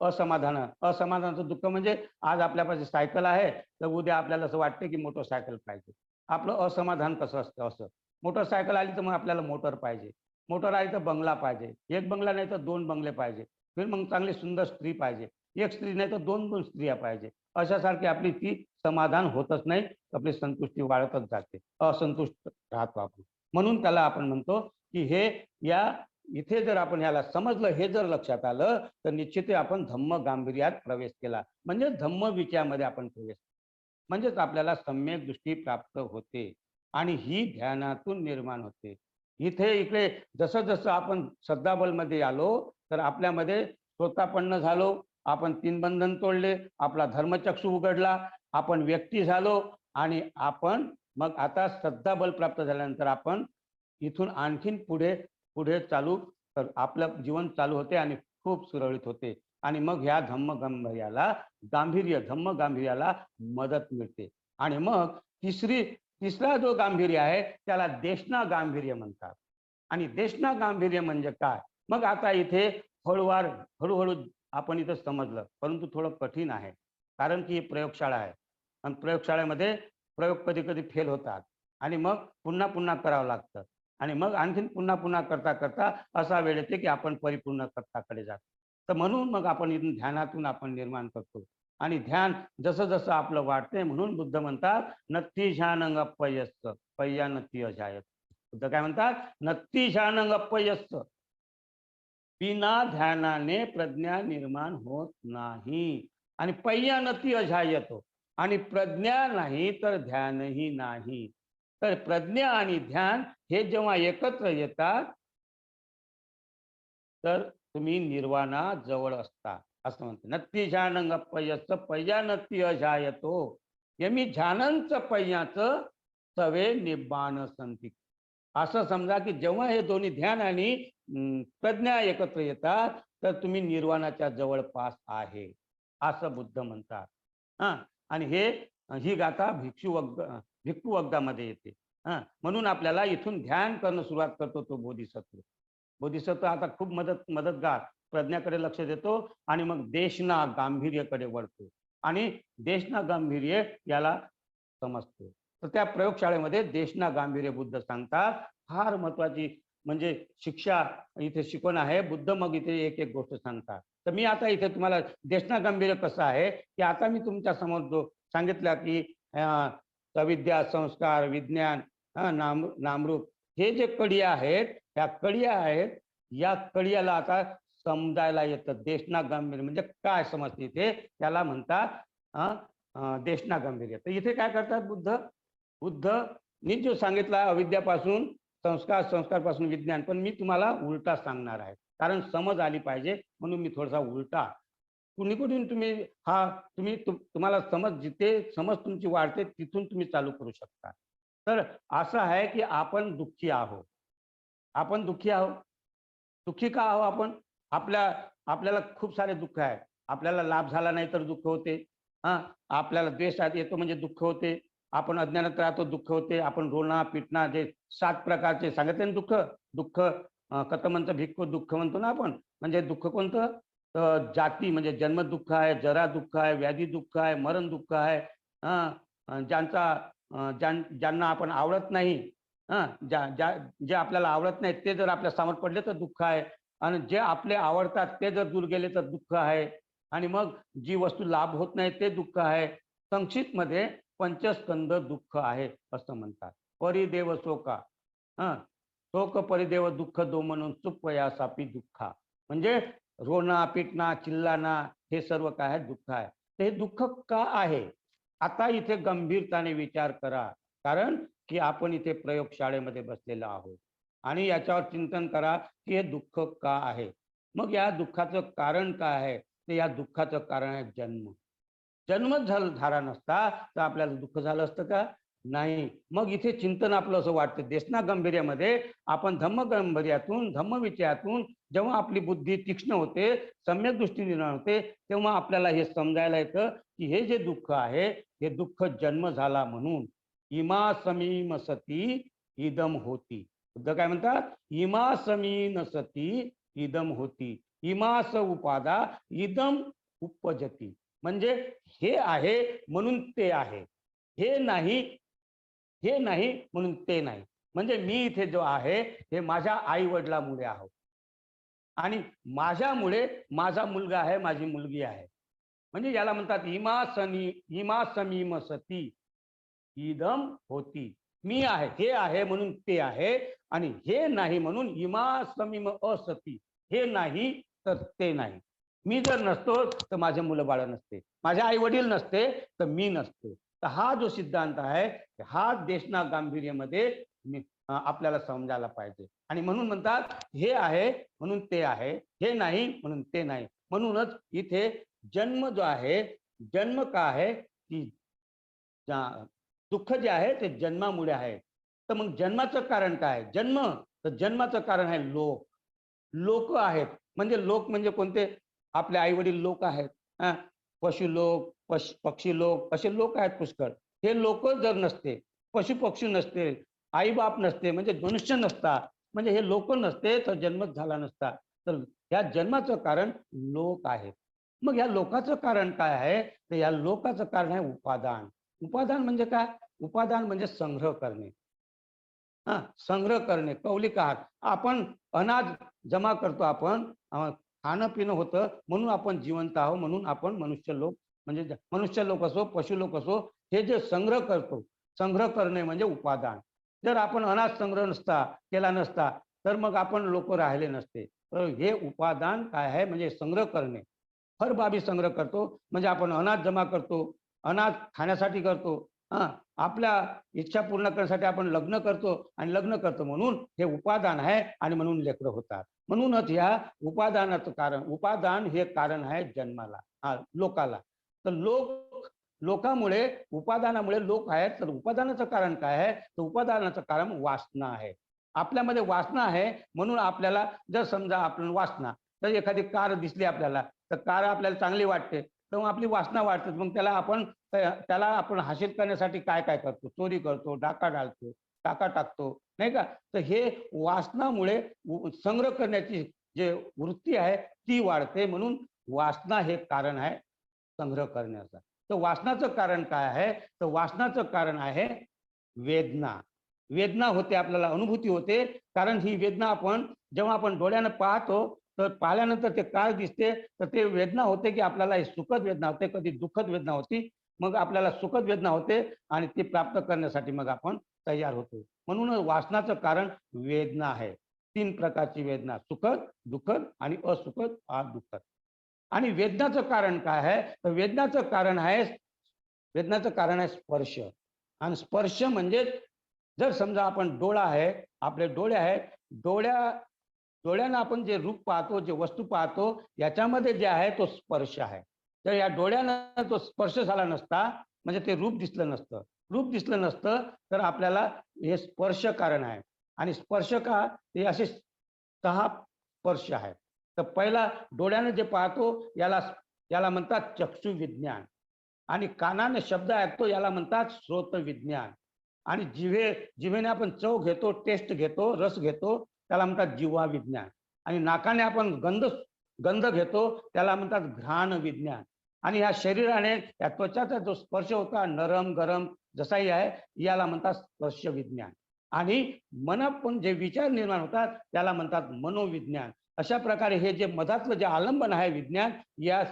असमाधानाचं दुःख म्हणजे आज आपल्यापाशी सायकल आहे तर उद्या आपल्याला असं वाटतं की मोटरसायकल पाहिजे. आपलं असमाधान कसं असतं असं. मोटरसायकल आली तर मग आपल्याला मोटर पाहिजे, मोटर आली तर बंगला पाहिजे, एक बंगला नाही तर 2 बंगले पाहिजे, फिर मग चांगली सुंदर स्त्री पाहिजे, एक स्त्री नाही तर 2 स्त्रिया पाहिजे. अशासारखी आपली ती समाधान होतच नाही, आपली संतुष्टी वाढतच जाते, असंतुष्ट राहतो आपण. म्हणून त्याला आपण म्हणतो की इथे जर आपण ह्याला समजलं, हे जर लक्षात आलं तर निश्चित आपण धम्म गांभीर्यात प्रवेश केला म्हणजे धम्म विषयामध्ये आपण प्रवेश, म्हणजेच आपल्याला सम्यक दृष्टी प्राप्त होते आणि ही ध्यानातून निर्माण होते. इकडे जसं जसं आपण श्रद्धाबलमध्ये आलो तर आपल्यामध्ये स्वतःपन्न झालो, आपण 3 बंधन तोडले, आपला धर्मचक्षु उघडला, आपण व्यक्ती झालो आणि आपण मग आता श्रद्धाबल प्राप्त झाल्यानंतर आपण इथून आणखीन पुढे पुढे चालू तर आपलं जीवन चालू होते आणि खूप सुरळीत होते आणि मग ह्या धम्म गांभीर्याला मदत मिळते आणि मग तिसरा जो गांभीर्य आहे त्याला देशना गांभीर्य म्हणतात. आणि देशना गांभीर्य म्हणजे काय? मग आता इथे हळूहळू आपण इथं समजलं, परंतु थोडं कठीण आहे कारण की ही प्रयोगशाळा आहे आणि प्रयोगशाळेमध्ये प्रयोग कधी कधी फेल होतात आणि मग पुन्हा पुन्हा करावं लागतं आणि मग आणखीन पुन्हा पुन्हा करता करता असा वेळ येते की आपण परिपूर्ण कर्ताकडे जातो. तर म्हणून मग आपण इथून ध्यानातून आपण निर्माण करतो आणि ध्यान जसं जसं आपलं वाढते म्हणून बुद्ध म्हणतात नत्ती ध्यान पय्या नत्ती अजायत. बुद्ध काय म्हणतात, नत्ती ध्यानं गप्पयस्ස, बिना ध्यानाने प्रज्ञा निर्माण होत नाही. आणि पय्यानती अजायतो, आणि प्रज्ञा नाही तर ध्यानही नाही. तर प्रज्ञा आणि ध्यान हे जेव्हा एकत्र येतात तर तुम्ही निर्वाणा जवळ असता असं म्हणते. नत्ती ध्यानं गप्पयस्ස पय्यानती अजायतो, यमी ध्यानंच पय्याचं तवे निब्बाण संती. असं समजा की जेव्हा हे दोन्ही ध्यान आणि प्रज्ञा एकत्र येतात तर तुम्ही निर्वाणाच्या जवळपास आहे असं बुद्ध म्हणतात. हा, आणि ही गाथा भिक्खू वग्गामध्ये येते. हा, म्हणून आपल्याला इथून ध्यान करणं सुरुवात करतो तो बोधिसत्व. बोधिसत्व आता खूप मदतगार प्रज्ञाकडे लक्ष देतो आणि मग देशना गांभीर्याकडे वळतो आणि देशना गांभीर्य याला समजतो. तर त्या प्रयोगशाळेमध्ये देशना गांभीर्य बुद्ध सांगतात. फार महत्वाची म्हणजे शिक्षा इथे शिकवण आहे. बुद्ध मग इथे एक एक गोष्ट सांगतात. तर मी आता इथे तुम्हाला देशना गांभीर्य कसं आहे की आता मी तुमच्या समोर जो सांगितलं की अविद्या, संस्कार, विज्ञान, नामरूप हे जे कडी आहेत, ह्या कडिया आहेत, या कडियाला आता समजायला येतं. देशना गांभीर्य म्हणजे काय समजते इथे, त्याला म्हणतात देशना गांभीर्य. तर इथे काय करतात बुद्धनी जो सांगितला अविद्यापासून संस्कार, संस्कारपासून विज्ञान, पण मी तुम्हाला उलटा सांगणार आहे कारण समज आली पाहिजे म्हणून मी थोडासा उलटा. कुणीकडून तुम्हाला जिथे समज तुमची वाढते तिथून तुम्ही चालू करू शकता. तर असं आहे की आपण दुःखी आहोत. आपण दुःखी आहोत. दुःखी का आहो आपण? आपल्याला खूप सारे दुःख आहे. आपल्याला लाभ झाला नाही तर दुःख होते. आपल्याला द्वेष येतो म्हणजे दुःख होते. आपण अज्ञानात राहतो, दुःख होते. आपण रोना पिटणा जे 7 प्रकारचे सांगितले ना दुःख कथमंत भिक्खू दुःख म्हणतो ना आपण. म्हणजे दुःख कोणतं? जाती म्हणजे जन्म दुःख आहे, जरा दुःख आहे, व्याधी दुःख आहे, मरण दुःख आहे. ज्यांना आपण आवडत नाही, जे आपल्याला आवडत नाही ते जर आपल्या समोर पडले तर दुःख आहे. आणि जे आपले आवडतात ते जर दूर गेले तर दुःख आहे. आणि मग जी वस्तू लाभ होत नाही ते दुःख आहे. संक्षिप्त मध्ये पंचस्कंद दुःख आहे असं म्हणतात. परिदेव शोका, शोक परिदेव दुःख दो म्हणून चुप्पया सापी दुःखा. म्हणजे रोना पिटना चिल्लाना हे सर्व काय आहे? दुःख आहे. तर हे दुःख का आहे? आता इथे गंभीरताने विचार करा. कारण की आपण इथे प्रयोगशाळेमध्ये बसलेलो आहोत आणि याच्यावर चिंतन करा की हे दुःख का आहे. मग या दुःखाचं कारण काय आहे? तर या दुःखाचं कारण आहे जन्म. जन्मच झाला नसता तर आपल्याला दुःख झालं असतं का? नाही. मग इथे चिंतन आपलं असं वाटतं. देशना गांभीर्यामध्ये आपण धम्म गांभीर्यातून, धम्म विषयातून जेव्हा आपली बुद्धी तीक्ष्ण होते, सम्यक दृष्टी निर्माण होते, तेव्हा आपल्याला हे समजायला येतं की हे जे दुःख आहे हे दुःख जन्म झाला म्हणून. इमा समीम सती इदम होती. बुद्ध काय म्हणतात? इमा समीन सती इदम होती, इमास उपादा इदम उपजती. म्हणजे हे आहे म्हणून ते आहे, हे नाही म्हणून ते नाही. म्हणजे मी इथे जो आहे हे माझ्या आई वडिलामुळे आहोत आणि माझ्यामुळे माझा मुलगा आहे, माझी मुलगी आहे. म्हणजे याला म्हणतात इमा समीम सती इदम होती. मी आहे, हे आहे म्हणून ते आहे, आणि हे नाही म्हणून इमा समीम असती. हे नाही तर ते नाही. मी जर नसतो तर माझे मुलं बाळ नसते, माझे आई वडील नसते तर मी नसतो. तर हा जो सिद्धांत आहे हा देशना गांभीर्यामध्ये आपल्याला समजायला पाहिजे. आणि म्हणून म्हणतात हे आहे म्हणून ते आहे, हे नाही म्हणून ते नाही. म्हणूनच इथे जन्म जो आहे, जन्म का आहे की दुःख जे आहे ते जन्मामुळे आहे. तर मग जन्माचं कारण काय? जन्म, तर जन्माचं कारण आहे लोक. लोक आहेत. म्हणजे लोक म्हणजे कोणते? आपले आई वडील लोक आहेत. पशु लोक, पक्षी लोक, असे लोक आहेत पुष्कळ. हे लोक जर नसते, पशु पक्षी नसते, आई बाप नसते, म्हणजे मनुष्य नसता, म्हणजे हे लोक नसते तर जन्मच झाला नसता. तर या जन्माचं कारण लोक आहेत. मग या लोकाचं कारण काय आहे? तर या लोकाचं कारण आहे उपादान. उपादान म्हणजे काय? उपादान म्हणजे संग्रह करणे. संग्रह करणे, कौलिक आहार. आपण अनाज जमा करतो, आपण खाणं पिणं होतं म्हणून आपण जिवंत आहोत, म्हणून आपण मनुष्य लोक, म्हणजे मनुष्य लोक असो, पशु लोक असो, हे जे संग्रह करतो, संग्रह करणे म्हणजे उपादान. जर आपण अनाज संग्रह केला नसता तर मग आपण लोक राहिले नसते. तर हे उपादान काय आहे म्हणजे संग्रह करणे. हर बाबी संग्रह करतो म्हणजे आपण अनाज जमा करतो, अनाज खाण्यासाठी करतो. हा, आपल्या इच्छा पूर्ण करण्यासाठी आपण लग्न करतो आणि लग्न करतो म्हणून हे उपादान आहे आणि म्हणून लेकरं होतात. म्हणूनच या उपादानाचं कारण, उपादान हे कारण आहे जन्माला, लोकाला. तर लोकामुळे, उपादानामुळे लोक आहेत. तर उपादानाचं कारण काय आहे? तर उपादानाचं कारण वासना आहे. आपल्यामध्ये वासना आहे म्हणून आपल्याला, जर समजा आपण वासना, तर एखादी कार दिसली आपल्याला, तर कार आपल्याला चांगली वाटते, तर मग आपली वासना वाटते. मग त्याला आपण हासिल करण्यासाठी काय काय करतो? चोरी करतो, डाका घालतो, टाका टाकतो, नाही का? तर हे वासनामुळे संग्रह करण्याची जे वृत्ती आहे ती वाढते. म्हणून वासना हे कारण आहे संग्रह करण्याचं. तर वासनाचं कारण काय आहे? तर वासनाचं कारण आहे वेदना. वेदना होते, आपल्याला अनुभूती होते. कारण ही वेदना आपण जेव्हा आपण डोळ्यानं पाहतो, तर पाहिल्यानंतर ते काय दिसते, तर ते वेदना होते की आपल्याला सुखद वेदना होते, कधी दुःखद वेदना होती. मग आपल्याला सुखद वेदना होते आणि ती प्राप्त करण्यासाठी मग आपण तयार होतो. म्हणून वासनाचं कारण वेदना आहे. 3 प्रकारची वेदना, सुखद, दुःखद आणि असुखद, दुःखद. आणि वेदनाचं कारण काय आहे? तर वेदनाचं कारण आहे स्पर्श. आणि स्पर्श म्हणजे, जर समजा आपण डोळा आहे, आपले डोळे आहेत, डोळ्यानं आपण जे रूप पाहतो, जे वस्तू पाहतो, याच्यामध्ये जे आहे तो स्पर्श आहे. तर या डोळ्यानं तो स्पर्श झाला नसता म्हणजे ते रूप दिसलं नसतं. रूप दिसलं नसतं तर आपल्याला हे स्पर्श कारण आहे. आणि स्पर्श का? हे असे 6 स्पर्श आहेत. तर पहिला डोळ्यानं जे पाहतो याला म्हणतात चक्षु विज्ञान. आणि कानाने शब्द ऐकतो याला म्हणतात श्रोत विज्ञान. आणि जिभेने आपण चव घेतो, टेस्ट घेतो, रस घेतो, त्याला म्हणतात जिव्हा विज्ञान. आणि नाकाने आपण गंध घेतो त्याला म्हणतात घ्राण विज्ञान. आणि या शरीराने, या त्वचाचा जो स्पर्श होता, नरम गरम जसाही आहे, याला म्हणतात स्पर्श विज्ञान. आणि मनातून जे विचार निर्माण होतात त्याला म्हणतात मनोविज्ञान. अशा प्रकारे हे जे मधातलं जे आलंबन आहे विज्ञान, या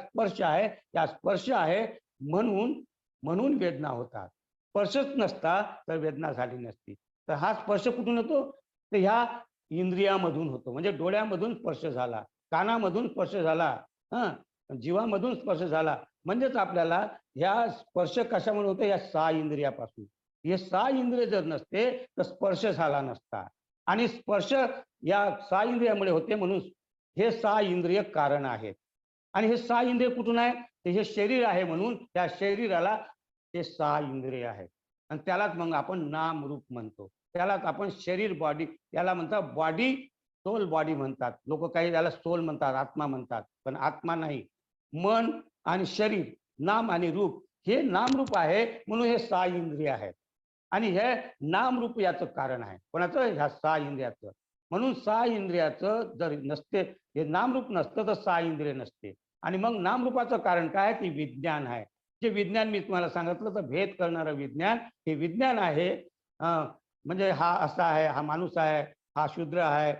स्पर्श आहे म्हणून वेदना होतात. स्पर्शच नसता तर वेदना झाली नसती. तर हा स्पर्श कुठून होतो? तर ह्या इंद्रियामधून होतो. म्हणजे डोळ्यामधून स्पर्श झाला, कानामधून स्पर्श झाला, जीवामधून स्पर्श झाला. म्हणजेच आपल्याला ह्या स्पर्श कशामुळे होतो? या 6 इंद्रियापासून. हे 6 इंद्रिय जर नसते तर स्पर्श झाला नसता. आणि स्पर्श या 6 इंद्रियामुळे होते म्हणून हे 6 इंद्रिय कारण आहेत. आणि हे 6 इंद्रिय कुठून आहे? तर हे शरीर आहे म्हणून त्या शरीराला हे 6 इंद्रिय आहेत. आणि त्यालाच मग आपण नाम रूप म्हणतो. त्यालाच आपण शरीर, बॉडी, याला म्हणतात बॉडी, सोल बॉडी म्हणतात. लोक काही याला सोल म्हणतात, आत्मा म्हणतात, पण आत्मा नाही. मन आणि शरीर, नाम आणि रूप, हे नामरूप आहे म्हणून हे 6 इंद्रिय आहेत. आणि हे नामरूप याचं कारण आहे. कोणाचं? ह्या 6 इंद्रियाचं. म्हणून 6 इंद्रियाचं जर नसते, हे नामरूप नसतं तर 6 इंद्रिय नसते. आणि मग नामरूपाचं कारण काय? ते विज्ञान आहे. जे विज्ञान मी तुम्हाला सांगितलं, तर भेद करणारं विज्ञान, हे विज्ञान आहे. म्हणजे हा असा आहे, हा माणूस आहे, हा शूद्र आहे,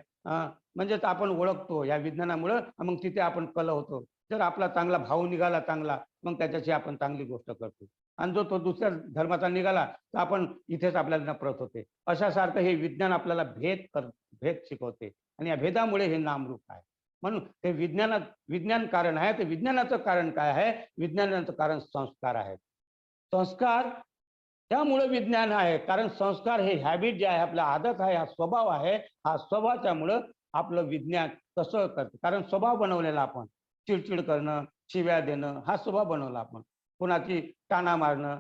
म्हणजेच आपण ओळखतो या विज्ञानामुळं. मग तिथे आपण कल होतो. जर आपला चांगला भाऊ निघाला चांगला, मग त्याच्याशी आपण चांगली गोष्ट करतो. आणि जो तो दुसऱ्या धर्माचा निघाला तर आपण इथेच आपल्याला नफरत होते. अशासारखं हे विज्ञान आपल्याला भेद शिकवते. आणि या भेदामुळे हे नामरूप आहे. म्हणून ते विज्ञान कारण आहे. ते विज्ञानाचं कारण काय आहे? विज्ञानाचं कारण संस्कार आहे. संस्कार त्यामुळे विज्ञान आहे, कारण संस्कार हे हॅबिट जे आहे, आपला आदत आहे, हा स्वभाव आहे. हा स्वभावाच्यामुळं आपलं विज्ञान तसं करतं. कारण स्वभाव बनवलेला आपण, चिडचिड करणं, शिव्या देणं, हा स्वभाव बनवला आपण. कोणाची टाणा मारणं,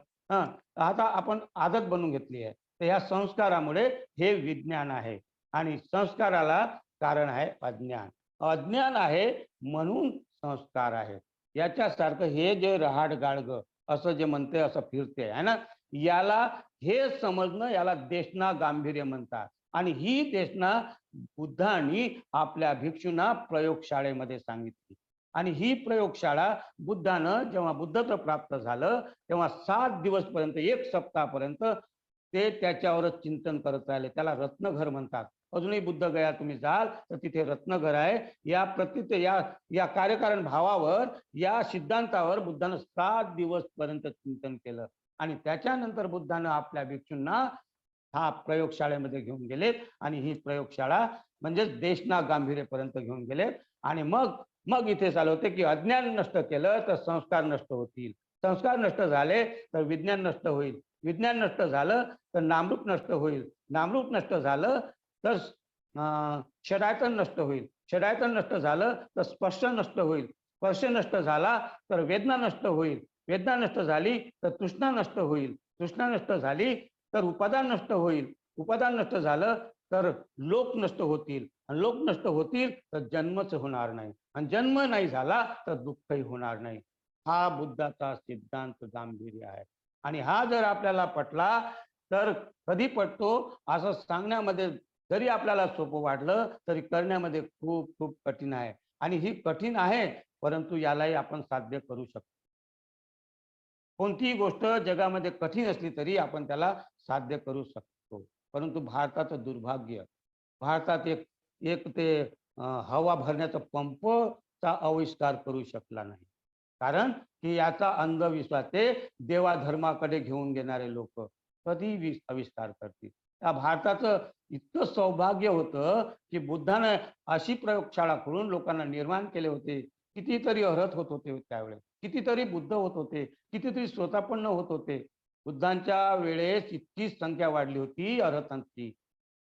आता आपण आदत बनवून घेतली आहे. तर ह्या संस्कारामुळे हे विज्ञान आहे. आणि संस्काराला कारण आहे अज्ञान. अज्ञान आहे म्हणून संस्कार आहे. याच्यासारखं हे जे रहाड गाडगं असं जे म्हणते, असं फिरते आहे ना, याला हे समजणं, याला देशना गांभीर्य म्हणतात. आणि ही देशना बुद्धांनी आपल्या भिक्षूंना प्रयोगशाळेमध्ये सांगितली. आणि ही प्रयोगशाळा बुद्धानं जेव्हा बुद्धत्व प्राप्त झालं तेव्हा 7 दिवसपर्यंत, 1 सप्ताहपर्यंत ते त्याच्यावरच चिंतन करत राहिले. त्याला रत्नघर म्हणतात. अजूनही बुद्ध गया तुम्ही जाल तर तिथे रत्नघर आहे. या कार्यकारण भावावर, या सिद्धांतावर बुद्धानं 7 दिवसपर्यंत चिंतन केलं. आणि त्याच्यानंतर बुद्धानं आपल्या भिक्षूंना हा प्रयोगशाळेमध्ये घेऊन गेलेत आणि ही प्रयोगशाळा म्हणजेच देशना गांभीर्यपर्यंत घेऊन गेलेत. आणि मग मग इथे चालू होते की अज्ञान नष्ट केलं तर संस्कार नष्ट होतील, संस्कार नष्ट झाले तर विज्ञान नष्ट होईल, विज्ञान नष्ट झालं तर नामरूप नष्ट होईल, नामरूप नष्ट झालं तर षडायतन नष्ट होईल, षडायतन नष्ट झालं तर स्पर्श नष्ट होईल, स्पर्श नष्ट झाला तर वेदना नष्ट होईल, वेदना नष्ट झाली तर तृष्णा नष्ट होईल, तृष्णा नष्ट झाली तर उपादान नष्ट होईल, उपादान नष्ट झालं तर लोक नष्ट होतील, आणि लोक नष्ट होतील तर जन्मच होणार नाही, आणि जन्म नाही झाला तर दुःखही होणार नाही. हा बुद्धाचा सिद्धांत गांभीर्य आहे. आणि हा जर आपल्याला पटला तर कधी पटतो असं सांगण्यामध्ये जरी आपल्याला सोपं वाटलं तरी करण्यामध्ये खूप खूप कठीण आहे. आणि ही कठीण आहे, परंतु यालाही आपण साध्य करू शकतो. कोणतीही गोष्ट जगामध्ये कठीण असली तरी आपण त्याला साध्य करू शकतो. परंतु भारताचं दुर्भाग्य, भारतात एक एक ते हवा भरण्याचा पंपचा आविष्कार करू शकला नाही. कारण की याचा अंधविश्वास ते देवाधर्माकडे घेऊन गेणारे लोक कधी आविष्कार करतील. त्या भारताचं इतकं सौभाग्य होतं की बुद्धानं अशी प्रयोगशाळा करून लोकांना निर्माण केले होते. कितीतरी अर्हत होत होते त्यावेळेस, कितीतरी बुद्ध होत होते, कितीतरी स्वतःपन्न होत होते. बुद्धांच्या वेळेस इतकी संख्या वाढली होती अर्हतांची,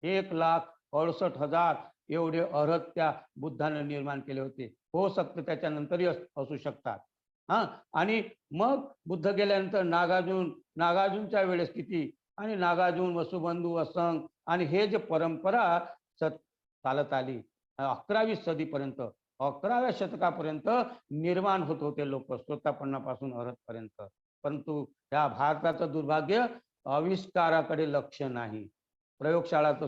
1,68,000 एवढे अर्हत त्या बुद्धानं निर्माण केले होते. हो शकतं त्याच्यानंतरही असू शकतात. हा. आणि मग बुद्ध गेल्यानंतर नागार्जुन, नागार्जुनच्या वेळेस किती, आणि नागार्जुन, वसुबंधू, असंग, आणि हे जे परंपरा चालत आली 11वी सदीपर्यंत, 11व्या शतकापर्यंत निर्माण होत होते लोक स्वतःपणापासून अर्हतपर्यंत. परंतु या भारताचं दुर्भाग्य आविष्काराकडे लक्ष नाही. प्रयोगशाळाच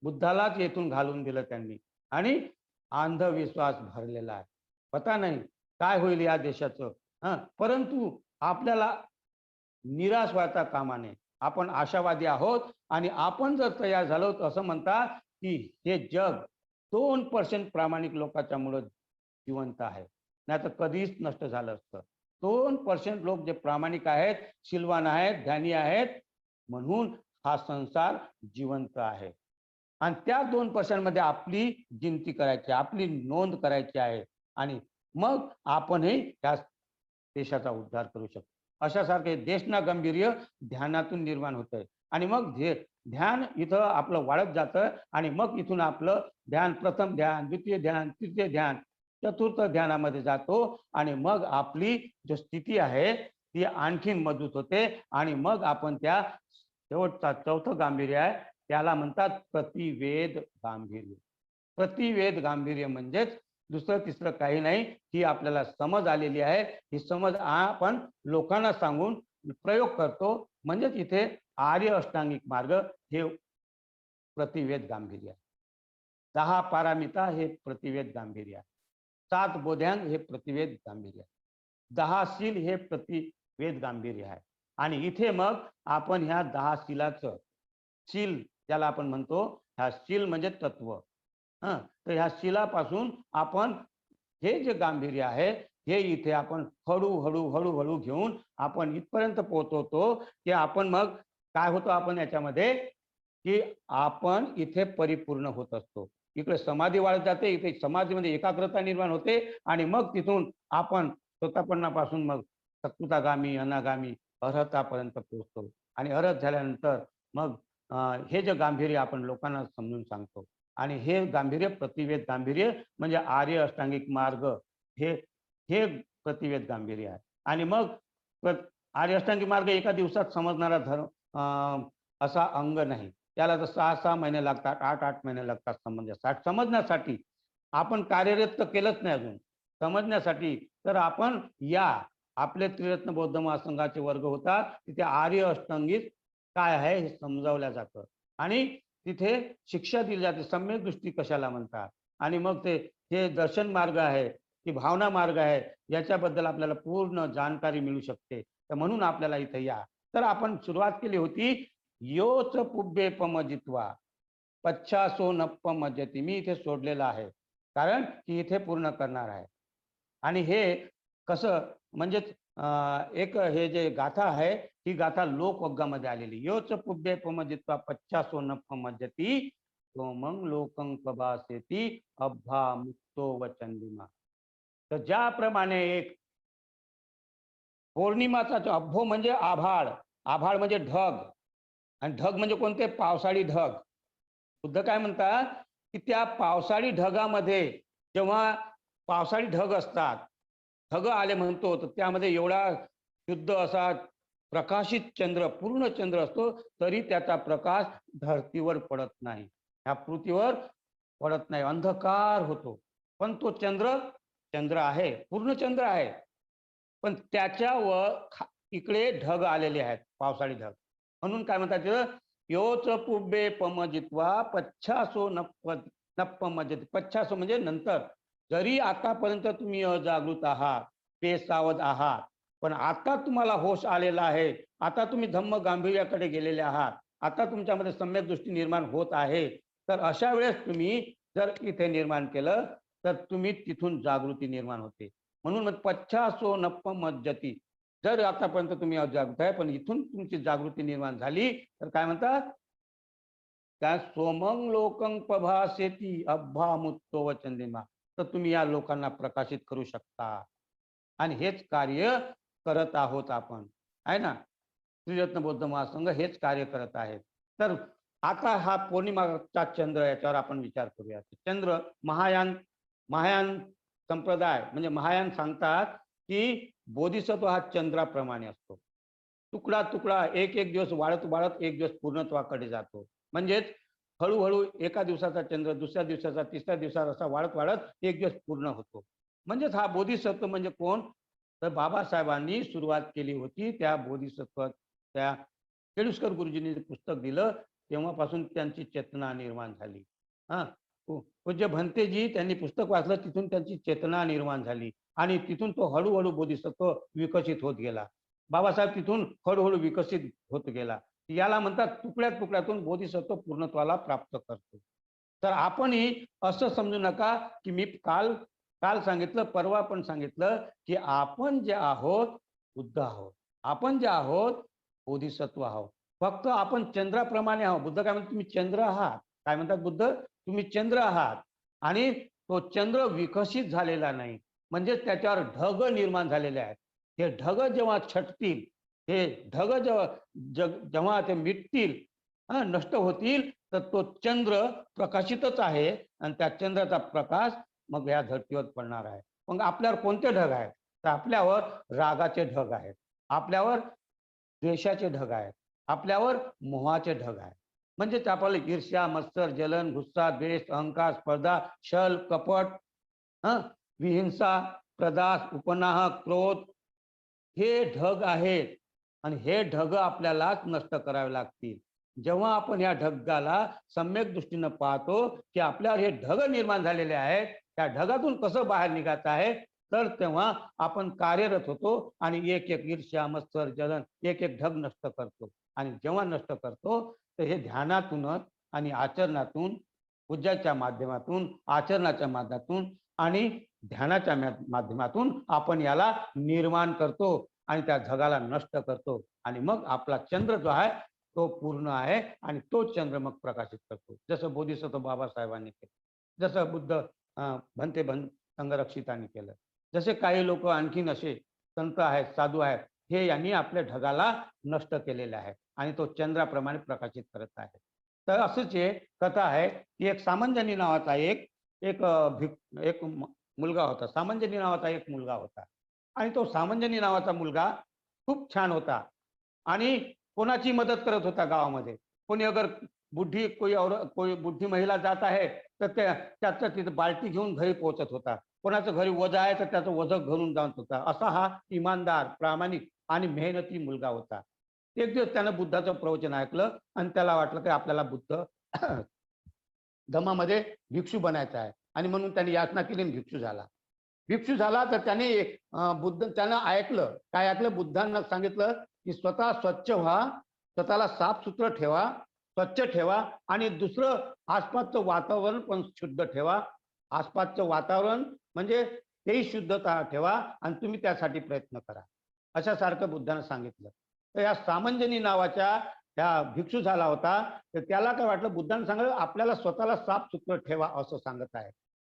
बुद्धालाच येथून घालून दिलं त्यांनी, आणि अंधविश्वास भरलेला आहे. पता नाही काय होईल या देशाचं. परंतु आपल्याला निराश व्हायचा कामा नये. आपण आशावादी आहोत, आणि आपण जर तयार झालो तर असं म्हणतात की हे जग 2% प्रामाणिक लोकांच्या मुळे जिवंत आहे, नाही तर कधीच नष्ट झालं असतं. 2% लोक जे प्रामाणिक आहेत, शिलवान आहेत, ध्यानी आहेत, म्हणून हा संसार जिवंत आहे. आणि त्या 2% मध्ये आपली गिनती करायची, आपली नोंद करायची आहे, आणि मग आपणही त्या देशाचा उद्धार करू शकतो. अशासारखे देशना गांभीर्य ध्यानातून निर्माण होतंय. आणि मग ध्यान इथं आपलं वाढत जातं, आणि मग इथून आपलं ध्यान प्रथम ध्यान, द्वितीय ध्यान, तृतीय ध्यान, चतुर्थ ध्यानामध्ये जातो, आणि मग आपली जो स्थिती आहे ती आणखीन मजबूत होते. आणि मग आपण त्या शेवटचा चौथं गांभीर्य आहे त्याला म्हणतात प्रतिवेद गांभीर्य. प्रतिवेद गांभीर्य म्हणजेच दुसरं तिसरं काही नाही, ही आपल्याला समज आलेली आहे. ही समज आपण लोकांना सांगून प्रयोग करतो, म्हणजेच इथे आर्य अष्टांगिक मार्ग हे प्रतिवेद गांभीर्य आहे. 10 पारामिता हे प्रतिवेद गांभीर्य आहे. 7 बोध्यांग हे प्रतिवेद गांभीर्य आहे. 10 शील हे प्रतिवेद गांभीर्य आहे. आणि इथे मग आपण ह्या 10 शीलाचं, शील ज्याला आपण म्हणतो, ह्या शील म्हणजे तत्व. तर ह्या शीलापासून आपण हे जे गांभीर्य आहे हे इथे आपण हळूहळू हळूहळू घेऊन आपण इथपर्यंत पोहोचवतो की आपण मग काय होतो, आपण याच्यामध्ये की आपण इथे परिपूर्ण होत असतो. इकडे समाधी वाढत जाते, इथे समाधीमध्ये एकाग्रता निर्माण होते, आणि मग तिथून आपण स्वतःपणापासून मग सत्पुतागामी, अनागामी, अर्हतापर्यंत पोहोचतो. आणि अर्हत झाल्यानंतर मग हे जे गांभीर्य आपण लोकांना समजून सांगतो, आणि हे गांभीर्य प्रतिवेद गांभीर्य म्हणजे आर्य अष्टांगिक मार्ग हे हे प्रतिवेद गांभीर्य आहे. आणि मग आर्य अष्टांगिक मार्ग एका दिवसात समजणारा धर्म असा अंग नाही. त्याला तर 6-6 महिने लागतात, 8-8 महिने लागतात समजण्यासाठी. आपण कार्यरत तर केलंच नाही अजून समजण्यासाठी. तर आपण या आपले त्रिरत्न बौद्ध महासंघाचे वर्ग होतात, तिथे आर्य अष्टांगिक काय आहे हे समजावलं जातं, आणि तिथे शिक्षा दिली जाते, सम्यक दृष्टी कशाला म्हणतात. आणि मग ते हे दर्शन मार्ग आहे की भावना मार्ग आहे, याच्याबद्दल आपल्याला पूर्ण जाणकारी मिळू शकते. तर म्हणून आपल्याला इथे या. तर आपण सुरुवात केली होती, योच पुब्बे पमजित्वा पच्छासो नप्प मज्जती. मी इथे सोडलेलं आहे कारण की इथे पूर्ण करणार आहे. आणि हे कसं, म्हणजे एक हे जे गाथा आहे ही गाथा लोकवग्गामध्ये आलेली. योच पुब्बे पमजित्वा पच्चासो न पमज्जती सोमं लोकं प्रभासेती अब्भा मुक्तो वचंदिमा. तर ज्याप्रमाणे एक पौर्णिमाचा जो अब्भो म्हणजे आभाळ, आभाळ म्हणजे ढग आणि ढग म्हणजे कोणते? पावसाळी ढग. बुद्ध काय म्हणतात की त्या पावसाळी ढगामध्ये जेव्हा पावसाळी ढग असतात, ढग आले म्हणतो, तर त्यामध्ये एवढा शुद्ध असा प्रकाशित चंद्र, पूर्ण चंद्र असतो, तरी त्याचा प्रकाश धरतीवर पडत नाही, ह्या पृथ्वीवर पडत नाही, अंधकार होतो. पण तो चंद्र चंद्र आहे, पूर्ण चंद्र आहे, पण त्याच्यावर इकडे ढग आलेले आहेत, पावसाळी ढग. म्हणून काय म्हणतात तिथं, योच पुब्बे पमजित्वा पच्छासो नप्पमज्जती. पच्छासो म्हणजे नंतर. जरी आतापर्यंत तुम्ही अजागृत आहात, बेसावध आहात, पण आता तुम्हाला होश आलेला आहे, आता तुम्ही धम्म गांभीर्याकडे गेलेले आहात, आता तुमच्यामध्ये सम्यक दृष्टी निर्माण होत आहे, तर अशा वेळेस तुम्ही जर इथे निर्माण केलं तर तुम्ही तिथून जागृती निर्माण होते. म्हणून पच्छासो नप्पमज्जती. जर आतापर्यंत तुम्ही अजागृत आहे, पण इथून तुमची जागृती निर्माण झाली तर काय म्हणतात, त्या सोमंग लोकं प्रभासेती अब्भा मुक्तो वचंदिमा. तर तुम्ही या लोकांना प्रकाशित करू शकता. आणि हेच कार्य करत आहोत आपण, आहे ना. त्रिरत्न बौद्ध महासंघ हेच कार्य करत आहेत. तर आता हा पौर्णिमाचा चंद्र, याच्यावर आपण विचार करूया. चंद्र महायान महायान संप्रदाय म्हणजे महायान सांगतात की बोधिसत्व हा चंद्राप्रमाणे असतो. तुकडा तुकडा एक एक दिवस वाढत वाढत एक दिवस पूर्णत्वाकडे जातो. म्हणजेच हळूहळू एका दिवसाचा चंद्र दुसऱ्या दिवसाचा, तिसऱ्या दिवसाचा असा वाढत वाढत एक दिवस पूर्ण होतो. म्हणजेच हा बोधिसत्व म्हणजे कोण? तर बाबासाहेबांनी सुरुवात केली होती त्या बोधिसत्व, त्या केळुस्कर गुरुजींनी पुस्तक दिलं तेव्हापासून त्यांची चेतना निर्माण झाली. हा, पूज्य भंतेजी त्यांनी पुस्तक वाचलं, तिथून त्यांची चेतना निर्माण झाली आणि तिथून तो हळूहळू बोधिसत्व विकसित होत गेला. बाबासाहेब तिथून हळूहळू विकसित होत गेला. याला म्हणतात तुकड्या तुकड्यातून बोधिसत्व पूर्णत्वाला प्राप्त करतो. तर आपणही असं समजू नका की मी काल काल सांगितलं, परवा पण सांगितलं की आपण जे आहोत बुद्ध आहोत, आपण जे आहोत बोधिसत्व आहोत. फक्त आपण चंद्राप्रमाणे आहोत. बुद्ध काय म्हणतात, तुम्ही चंद्र आहात. काय म्हणतात बुद्ध? तुम्ही चंद्र आहात आणि तो चंद्र विकसित झालेला नाही, म्हणजे त्याच्यावर ढग निर्माण झालेले आहेत. हे ढग जेव्हा छटतील, हे ढग जेव्हा ते मिटतील, नष्ट होतील, तर तो चंद्र प्रकाशितच आहे आणि त्या चंद्राचा प्रकाश मग या धर्तीवर पडणार आहे. मग आपल्यावर कोणते ढग आहेत? तर आपल्यावर रागाचे ढग आहेत, आपल्यावर द्वेषाचे ढग आहेत, आपल्यावर मोहाचे ढग आहेत. म्हणजे आपल्याला ईर्ष्या, मत्सर, जलन, गुस्सा, द्वेष, अहंकार, स्पर्धा, छल, कपट, विहिंसा, प्रदास, उपनाह, क्रोध, हे ढग आहेत आणि हे ढग आपल्यालाच नष्ट करावे लागतील. जेव्हा आपण या ढगाला सम्यक दृष्टीनं पाहतो की आपल्यावर हे ढग निर्माण झालेले आहेत, त्या ढगातून कसं बाहेर निघायचं आहे, तर तेव्हा आपण कार्यरत होतो आणि एक एक ईर्ष्या, मत्सर, जलन, एक एक ढग नष्ट करतो. आणि जेव्हा नष्ट करतो तर हे ध्यानातूनच आणि आचरणातून, पूजाच्या माध्यमातून, आचरणाच्या माध्यमातून आणि ध्यानाच्या माध्यमातून आपण याला निर्माण करतो आणि त्या ढगाला नष्ट करतो. आणि मग आपला चंद्र जो आहे तो पूर्ण आहे आणि तो चंद्र मग प्रकाशित करतो. जसं बोधिसत्व बाबासाहेबांनी केलं, जसं बुद्ध भंते संघरक्षितांनी केलं, जसे काही लोक आणखीन असे संत आहेत, साधू आहेत, हे यांनी आपल्या ढगाला नष्ट केलेले आहे आणि तो चंद्राप्रमाणे प्रकाशित करत आहे. तर असंच एक कथा आहे की एक सामंजनी नावाचा एक एक एक मुलगा होता. सामंजनी नावाचा एक मुलगा होता आणि तो सामंजनी नावाचा मुलगा खूप छान होता आणि कोणाची मदत करत होता गावामध्ये. कोणी अगर बुढी कोई बुढी महिला जात आहे तर त्याचं तिथं बाल्टी घेऊन घरी पोहोचत होता. कोणाचं घरी वज आहे तर त्याचं वज घरून जात होता. असा हा इमानदार, प्रामाणिक आणि मेहनती मुलगा होता. एक दिवस त्यानं बुद्धाचं प्रवचन ऐकलं आणि त्याला वाटलं की आपल्याला बुद्ध धम्मामध्ये भिक्षू बनायचं आहे आणि म्हणून त्याने याचना केली आणि भिक्षू झाला. भिक्षू झाला तर त्याने त्यानं ऐकलं. काय ऐकलं? बुद्धांना सांगितलं की स्वतः स्वच्छ व्हा, स्वतःला साफसुथरं ठेवा, स्वच्छ ठेवा आणि दुसरं आसपासचं वातावरण पण शुद्ध ठेवा. आसपासचं वातावरण म्हणजे तेही शुद्धता ठेवा आणि तुम्ही त्यासाठी प्रयत्न करा. अशा सारखं बुद्धानं सांगितलं. तर या सामंजनी नावाच्या त्या भिक्षू झाला होता, तर त्याला काय वाटलं, बुद्धानं सांगितलं आपल्याला स्वतःला साफसुथरं ठेवा असं सांगत आहे.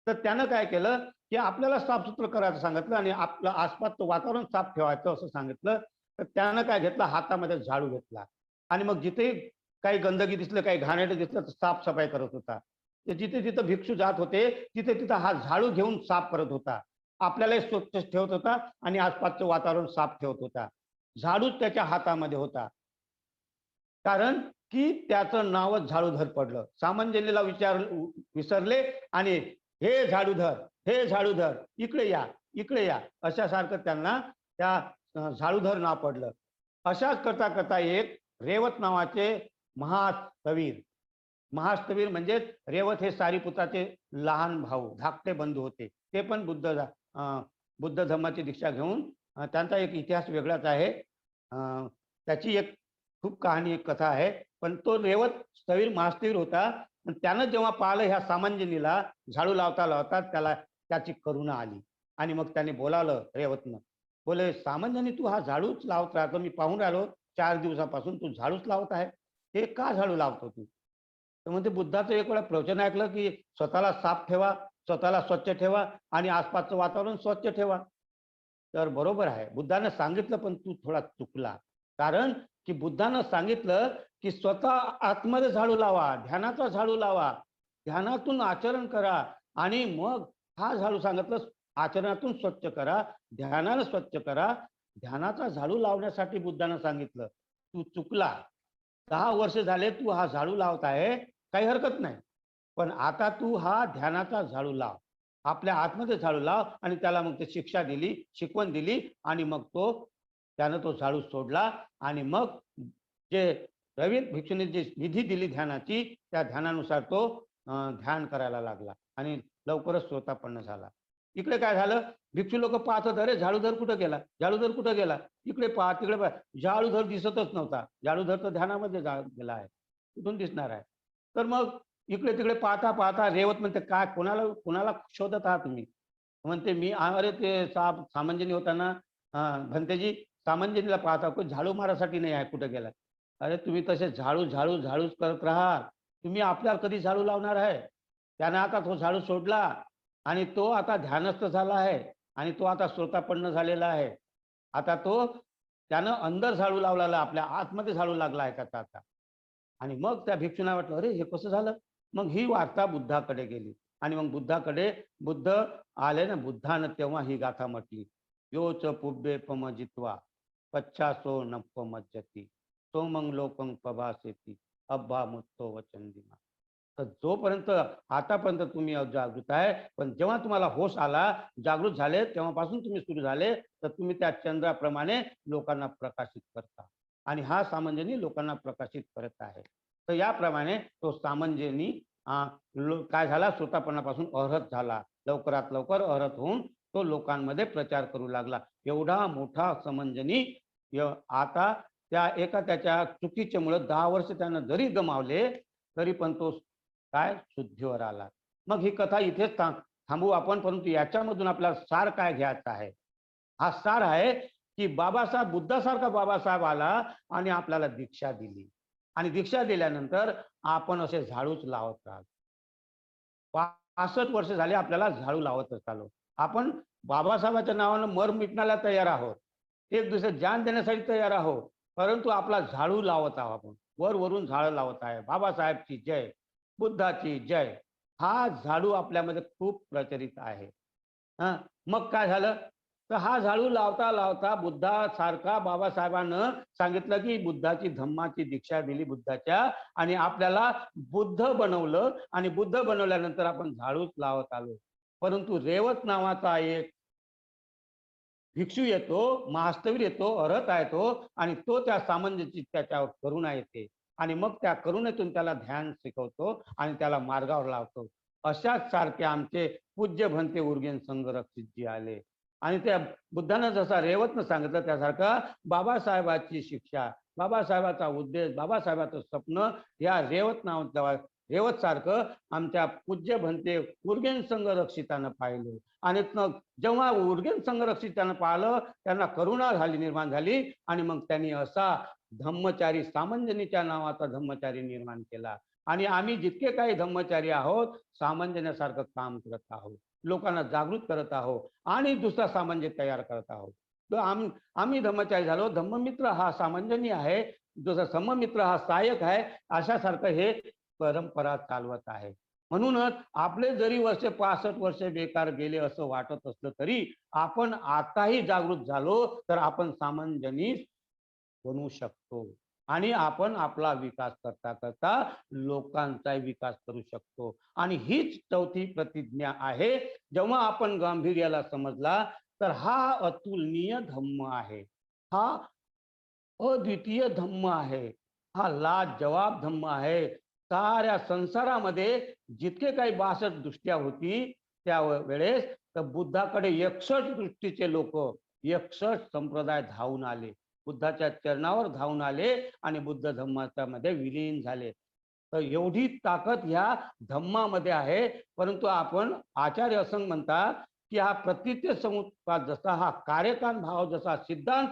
तर त्यानं काय केलं, की आपल्याला साफसुथरं करायचं सांगितलं आणि आपलं आसपासचं वातावरण साफ ठेवायचं असं सांगितलं. तर त्यानं काय घेतलं, हातामध्ये झाडू घेतला आणि मग जिथे काही गंदगी दिसलं, काही घाणेरडं दिसलं तर साफसफाई करत होता. ते जिथे जिथं भिक्षू जात होते तिथे तिथं हा झाडू घेऊन साफ करत होता. आपल्यालाही स्वच्छ ठेवत होता आणि आसपासचं वातावरण साफ ठेवत होता. झाडूच त्याच्या हातामध्ये होता. कारण की त्याचं नावच झाडूधर पडलं. सामंजन्याला विसरले आणि हे झाडूधर, हे झाडूधर, इकडे या, इकडे या, अशासारखं त्यांना त्या झाडूधर नाव पडलं. अशाच करता करता एक रेवत नावाचे महास्थवीर, महास्थवीर म्हणजे रेवत हे सारीपुताचे लहान भाऊ, धाकटे बंधू होते. ते पण बुद्ध धर्माची दीक्षा घेऊन त्यांचा एक इतिहास वेगळाच आहे. त्याची एक खूप कहाणी, एक कथा आहे. पण तो रेवत स्थवीर महास्थवीर होता. पण त्यानं जेव्हा पाहिलं ह्या सामंजनीला झाडू लावता लावता त्याला त्याची करुणा आली आणि मग त्याने बोलावलं रेवतनं. बोले, सामंजनी तू हा झाडूच लावत राहतो, मी पाहून राहिलो 4 दिवसापासून तू झाडूच लावत आहे. हे का झाडू लावतो तू? तर म्हणते बुद्धाचं एक वेळा प्रवचन ऐकलं की स्वतःला साफ ठेवा, स्वतःला स्वच्छ ठेवा आणि आसपासचं वातावरण स्वच्छ ठेवा. तर बरोबर आहे, बुद्धानं सांगितलं पण तू थोडा चुकला. कारण की बुद्धानं सांगितलं की स्वतः आतमध्ये झाडू लावा, ध्यानाचा झाडू लावा, ध्यानातून आचरण करा आणि मग हा झाडू सांगितलं, आचरणातून स्वच्छ करा, ध्यानानं स्वच्छ करा. ध्यानाचा झाडू लावण्यासाठी बुद्धानं सांगितलं. तू चुकला. 10 वर्ष झाले तू हा झाडू लावत आहे, काही हरकत नाही. पण आता तू हा ध्यानाचा झाडू लाव, आपल्या आतमध्ये झाडू लाव. आणि त्याला मग ते शिक्षा दिली, शिकवण दिली आणि मग त्यानं तो झाडू सोडला आणि मग जे रवी भिक्षूने जी विधी दिली ध्यानाची, त्या ध्यानानुसार तो ध्यान करायला लागला आणि लवकरच श्रोतापन्न झाला. इकडे काय झालं, भिक्षू लोक पाहत होते, अरे झाडूधर कुठं गेला, झाडूधर कुठं गेला, इकडे पहा तिकडे पहा, झाडूधर दिसतच नव्हता. झाडूधर तर ध्यानामध्ये गेला आहे, कुठून दिसणार आहे. तर मग इकडे तिकडे पाहता पाहता रेवत म्हणते, काय कोणाला कोणाला शोधत आहात तुम्ही? म्हणते, मी अरे ते सामंजनी होता ना, भंतेजी सामंजनीला पाहता, कोण झाडू मारासाठी नाही आहे, कुठे गेला. अरे तुम्ही तसे झाडू झाडू झाडूच करत राहा, तुम्ही आपल्याला कधी झाडू लावणार आहे? त्यानं आता तो झाडू सोडला आणि तो आता ध्यानस्थ झाला आहे आणि तो आता श्रोतापन्न झालेला आहे. आता त्यानं अंदर झाडू लावलेला, आपल्या आतमध्ये झाडू लागला आहे त्याचा आता. आणि मग त्या भिक्षूंना वाटलं, अरे हे कसं झालं? मग ही वार्ता बुद्धाकडे गेली आणि मग बुद्ध आले ना, बुद्धानं तेव्हा ही गाथा म्हटली, योच पुब्बे पमजित्वा पच्छासो नप्पमज्जती सोमंग लोकं पभासेती अब्बा मुत्तो वचंदिमा. तर जोपर्यंत आतापर्यंत तुम्ही जागृत आहे, पण जेव्हा तुम्हाला होश आला, जागृत झाले, तेव्हापासून तुम्ही सुरू झाले, तर तुम्ही त्या चंद्राप्रमाणे लोकांना प्रकाशित करता आणि हा सामंजनी लोकांना प्रकाशित करत आहे. तर याप्रमाणे तो सामंजनी काय झाला, श्रोतापणापासून अहरत झाला. लवकरात लवकर अहरत होऊन तो लोकांमध्ये प्रचार करू लागला. एवढा मोठा समंजनी आता त्याच्या चुकीच्यामुळे 10 वर्ष त्यानं जरी गमावले, तरी पण तो काय शुद्धीवर आला. मग ही कथा इथेच थांबवू आपण, परंतु याच्यामधून आपल्याला सार काय घ्यायचा आहे? हा सार आहे की बाबासाहेब, बुद्धासारखा बाबासाहेब आला आणि आपल्याला दीक्षा दिली आणि दीक्षा दिल्यानंतर आपण असे झाडूच लावत राहतो. 65 वर्ष झाले आपल्याला झाडू लावतच आलो. आपण बाबासाहेबांच्या नावानं मर मिटण्याला तयार आहोत, एक दुसरे जान देण्यासाठी तयार आहोत, परंतु आपला झाडू लावत आहोत. आपण वरून झाडं लावत आहे. बाबासाहेबची जय, बुद्धाची जय. हा झाडू आपल्यामध्ये खूप प्रचलित आहे. मग काय झालं, तर हा झाडू लावता लावता बुद्धासारखा बाबासाहेबांनं सांगितलं की बुद्धाची धम्माची दीक्षा दिली बुद्धाच्या आणि आपल्याला बुद्ध बनवलं आणि बुद्ध बनवल्यानंतर आपण झाडूच लावत आलो. परंतु रेवत नावाचा एक भिक्षू येतो, महास्थवीर येतो, अरहत आहे तो, आणि तो त्या सामंजस्याची त्याच्यावर करुणा येते आणि मग त्या करुणेतून त्याला ध्यान शिकवतो आणि त्याला मार्गावर लावतो. अशाच सारखे आमचे पूज्य भंते उर्गेन संघरक्षितजी आले आणि त्या बुद्धानं जसा रेवतनं सांगितलं त्यासारखं बाबासाहेबाची शिक्षा, बाबासाहेबाचा उद्देश, बाबासाहेबाचं स्वप्न या रेवत नावाच्या रेवत सारखं आमच्या पूज्य भंते उर्गेन संघरक्षितानं पाहिलं. आणि जेव्हा उर्गेन संघरक्षितानं पाहिलं, त्यांना करुणा निर्माण झाली आणि मग त्यांनी असा धम्मचारी सामंजनीच्या नावाचा धम्मचारी निर्माण केला. आणि आम्ही जितके काही धम्मचारी आहोत, सामंजन्यासारखं काम करत आहोत, लोकांना जागृत करत आहोत आणि दुसरा सामंजस्य तयार करत आहोत. तर आम्ही धम्मचारी झालो. धम्ममित्र हा सामंजनी आहे, जसा सममित्र हा सहाय्यक आहे, अशासारखं हे परंपरा चालवत आहे. म्हणूनच आपले जरी वर्ष 65 वर्ष बेकार गेले असं वाटत असलं तरी आपण आताही जागृत झालो तर आपण सामंजनी बनवू शकतो आणि आपण आपला विकास करता करता लोकांचा विकास करू शकतो. आणि हीच चौथी प्रतिज्ञा आहे. जेव्हा आपण गांभीर्याला समजला तर हा अतुलनीय धम्म आहे, हा अद्वितीय धम्म आहे, हा लाजवाब धम्म आहे. साऱ्या संसारामध्ये जितके काही 62 दृष्ट्या होती त्या वेळेस तर बुद्धाकडे 61 दृष्टीचे लोक 61 संप्रदाय धावून आले, बुद्धाच्या चरणावर धावून आले आणि बुद्ध धम्माच्या मध्ये विलीन झाले. तर एवढी ताकद ह्या धम्मामध्ये आहे. परंतु आपण आचार्य असं म्हणतात की हा प्रतित्य समुत्पाद जसा हा कार्यकान भाव जसा सिद्धांत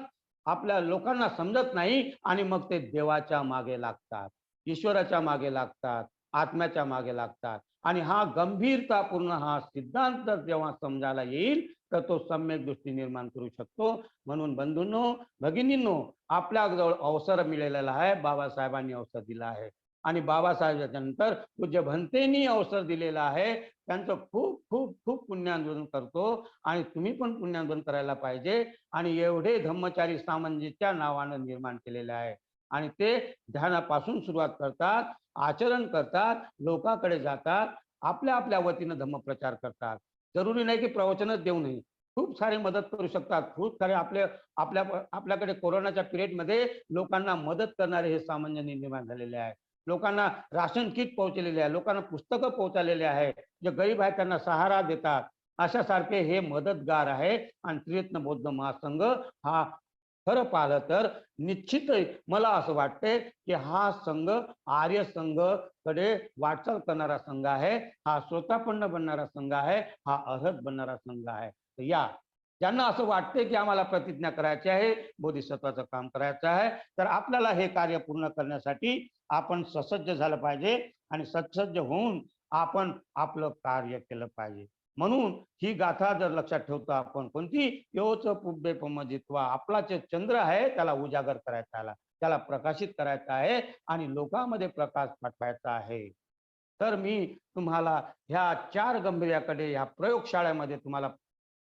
आपल्या लोकांना समजत नाही आणि मग ते देवाच्या मागे लागतात, ईश्वराच्या मागे लागतात, आत्म्याच्या मागे लागतात. आणि हा गंभीरतापूर्ण हा सिद्धांत जेव्हा समजायला येईल तर तो सम्यक दृष्टी निर्माण करू शकतो. म्हणून बंधूंनो, भगिनींनो, आपल्याजवळ अवसर मिळालेला आहे, बाबासाहेबांनी अवसर दिला आहे आणि बाबासाहेबांच्या नंतर पूज्य भंतेंनी अवसर दिलेला आहे. त्यांचं खूप खूप खूप पुण्यानुमोदन करतो आणि तुम्ही पण पुण्यानुमोदन करायला पाहिजे. आणि एवढे धम्मचारी सामंजस्याच्या नावानं निर्माण केलेले आहे आणि ते ध्यानापासून सुरुवात करतात, आचरण करतात, लोकांकडे जातात, आपल्या आपल्या वतीनं धम्मप्रचार करतात. जरुरी नाही की प्रवचनच देऊ नये, खूप सारे मदत करू शकतात. खूप सारे आपल्याकडे कोरोनाच्या पिरियडमध्ये लोकांना मदत करणारे हे सामान्य निर्माण झालेले आहे. लोकांना राशन किट पोहोचलेले आहे, लोकांना पुस्तकं पोहोचलेले आहे, जे गरीब आहेत त्यांना सहारा देतात, अशा सारखे हे मदतगार आहे. आणि त्रिरत्न बौद्ध महासंघ हा खरं पाहिलं तर निश्चित मला असं वाटते की हा संघ आर्य संघ कडे वाटचाल करणारा संघ आहे, हा स्वतःपन्न बनणारा संघ आहे, हा अर्हत बनणारा संघ आहे. तर या ज्यांना असं वाटते की आम्हाला प्रतिज्ञा करायची आहे, बोधिसत्वाचं काम करायचं आहे, तर आपल्याला हे कार्य पूर्ण करण्यासाठी आपण ससज्ज झालं पाहिजे आणि सत्सज्ज होऊन आपण आपलं कार्य केलं पाहिजे. म्हणून ही गाथा जर लक्षात ठेवतो आपण, कोणती, योच पुब्बे पमजित्वा, आपला जे चंद्र आहे त्याला उजागर करायचा आहे, त्याला प्रकाशित करायचा आहे आणि लोकांमध्ये प्रकाश पाठवायचा आहे. तर मी तुम्हाला ह्या 4 गंभीर्याकडे ह्या प्रयोगशाळेमध्ये तुम्हाला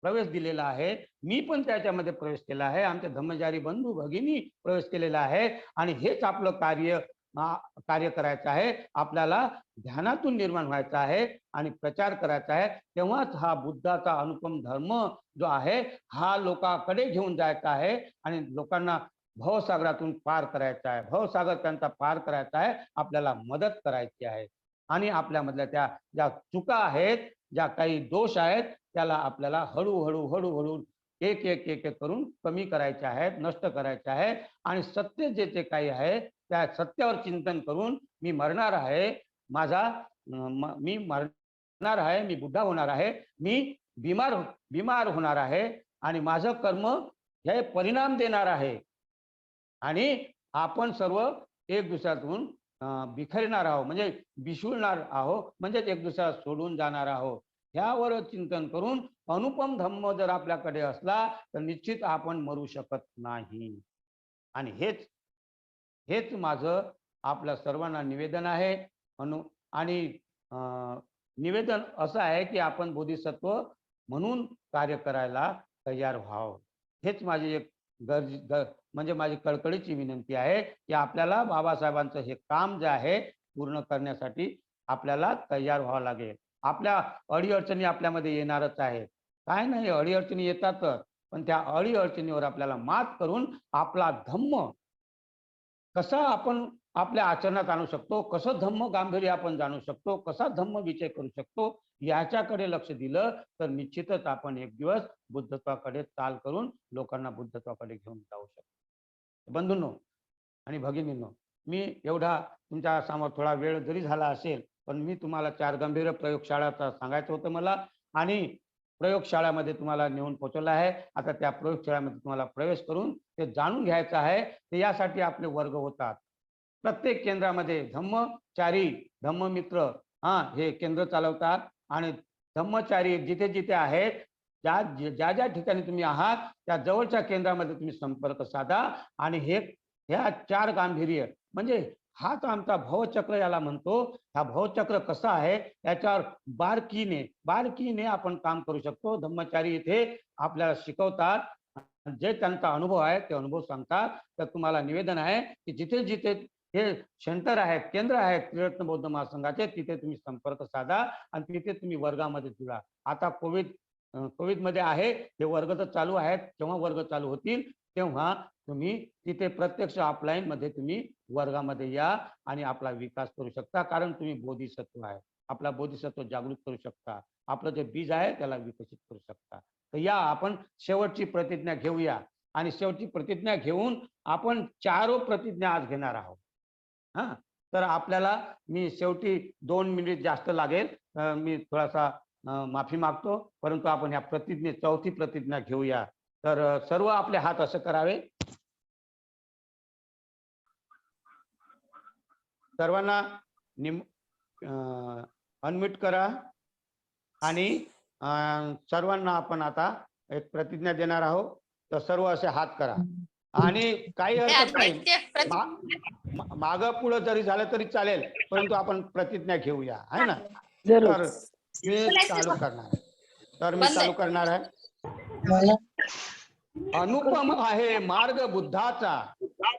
प्रवेश दिलेला आहे. मी पण त्याच्यामध्ये प्रवेश केला आहे, आमचे धम्मचारी बंधू भगिनी प्रवेश केलेला आहे आणि हेच आपलं कार्य करायचं आहे. आपल्याला ध्यानातून निर्माण व्हायचं आहे आणि प्रचार करायचा आहे. तेव्हाच हा बुद्धाचा अनुपम धर्म जो आहे हा लोकांकडे घेऊन जायचा आहे आणि लोकांना भवसागरातून पार करायचा आहे. भवसागर त्यांचा पार करायचा आहे, आपल्याला मदत करायची आहे. आणि आपल्यामधल्या त्या ज्या चुका आहेत, ज्या काही दोष आहेत, त्याला आपल्याला हळूहळू हळूहळू एक एक एक एक करून कमी करायचे आहेत, नष्ट करायचे आहेत. आणि सत्य जे जे काही आहे त्या सत्यावर चिंतन करून मी मरणार आहे, मी मरणार आहे, मी बुद्धा होणार आहे, मी बिमार होणार आहे आणि माझं कर्म हे परिणाम देणार आहे आणि आपण सर्व एक दुसऱ्यातून बिखरणार आहोत, म्हणजे बिशुळणार आहोत, म्हणजेच एक दुसऱ्याला सोडून जाणार आहोत. ह्यावर चिंतन करून अनुपम धम्म जर आपल्याकडे असला तर निश्चित आपण मरू शकत नाही. आणि हेच माझं आपल्या सर्वांना निवेदन आहे. आणि निवेदन असं आहे की आपण बोधिसत्व म्हणून कार्य करायला तयार व्हावं. हेच माझी एक म्हणजे माझी कळकळीची विनंती आहे की आपल्याला बाबासाहेबांचं हे काम जे आहे पूर्ण करण्यासाठी आपल्याला तयार व्हावं लागेल. आपल्या अडीअडचणी आपल्यामध्ये येणारच आहे, काय नाही, अडीअडचणी येतातच, पण त्या अडीअडचणीवर आपल्याला मात करून आपला धम्म कसा आपण आपल्या आचरणात आणू शकतो, कसं धम्म गांभीर्य आपण जाणू शकतो, कसा धम्म विषय करू शकतो, याच्याकडे लक्ष दिलं तर निश्चितच आपण एक दिवस बुद्धत्वाकडे चाल करून लोकांना बुद्धत्वाकडे घेऊन जाऊ शकतो. बंधूंनो आणि भगिनींनो, मी एवढा तुमच्या समोर थोडा वेळ जरी झाला असेल पण मी तुम्हाला 4 गंभीर प्रयोगशाळाचा सांगायचं होतं मला, आणि प्रयोगशाळामध्ये तुम्हाला नेऊन पोहोचवलं आहे. आता त्या प्रयोगशाळामध्ये तुम्हाला प्रवेश करून ते जाणून घ्यायचं आहे. ते यासाठी आपले वर्ग होतात. प्रत्येक केंद्रामध्ये धम्मचारी, धम्ममित्र हे केंद्र चालवतात, आणि धम्मचारी जिथे जिथे आहेत, ज्या ज्या ठिकाणी तुम्ही आहात त्या जवळच्या केंद्रामध्ये तुम्ही संपर्क साधा. आणि ह्या 4 गांभीर्य म्हणजे हाच आमचा भवचक्र याला म्हणतो. हा भवचक्र कसा आहे याच्यावर बारकीने आपण काम करू शकतो. धम्मचारी इथे आपल्याला शिकवतात, जे त्यांचा अनुभव आहे ते अनुभव सांगतात. तर तुम्हाला निवेदन आहे की जिथे जिथे हे सेंटर आहेत, केंद्र आहेत त्रिरत्न बौद्ध महासंघाचे, तिथे तुम्ही संपर्क साधा आणि तिथे तुम्ही वर्गामध्ये जुळा. आता कोविड मध्ये आहे, हे वर्ग तर चालू आहेत. जेव्हा वर्ग चालू होतील तेव्हा तुम्ही तिथे प्रत्यक्ष ऑफलाईन मध्ये तुम्ही वर्गामध्ये या आणि आपला विकास करू शकता. कारण तुम्ही बोधिसत्व आहे, आपला बोधिसत्व जागृत करू शकता, आपलं जे बीज आहे त्याला विकसित करू शकता. तर या आपण शेवटची प्रतिज्ञा घेऊया, आणि शेवटची प्रतिज्ञा घेऊन आपण 4 प्रतिज्ञा आज घेणार आहोत. तर आपल्याला मी शेवटी 2 मिनिट जास्त लागेल, मी थोडासा माफी मागतो, परंतु आपण ह्या चौथी प्रतिज्ञा घेऊया. तर सर्व आपले हात असं करावे. सर्वांना अनम्यूट करा, आणि सर्वांना आपण आता एक प्रतिज्ञा देणार आहोत. तर सर्व असे हात करा, आणि काही हरकत नाही, मागं पुढं जरी झालं तरी चालेल, परंतु आपण प्रतिज्ञा घेऊया, आहे ना. तर मी चालू करणार आहे. अनुपम आहे मार्ग बुद्धाचा,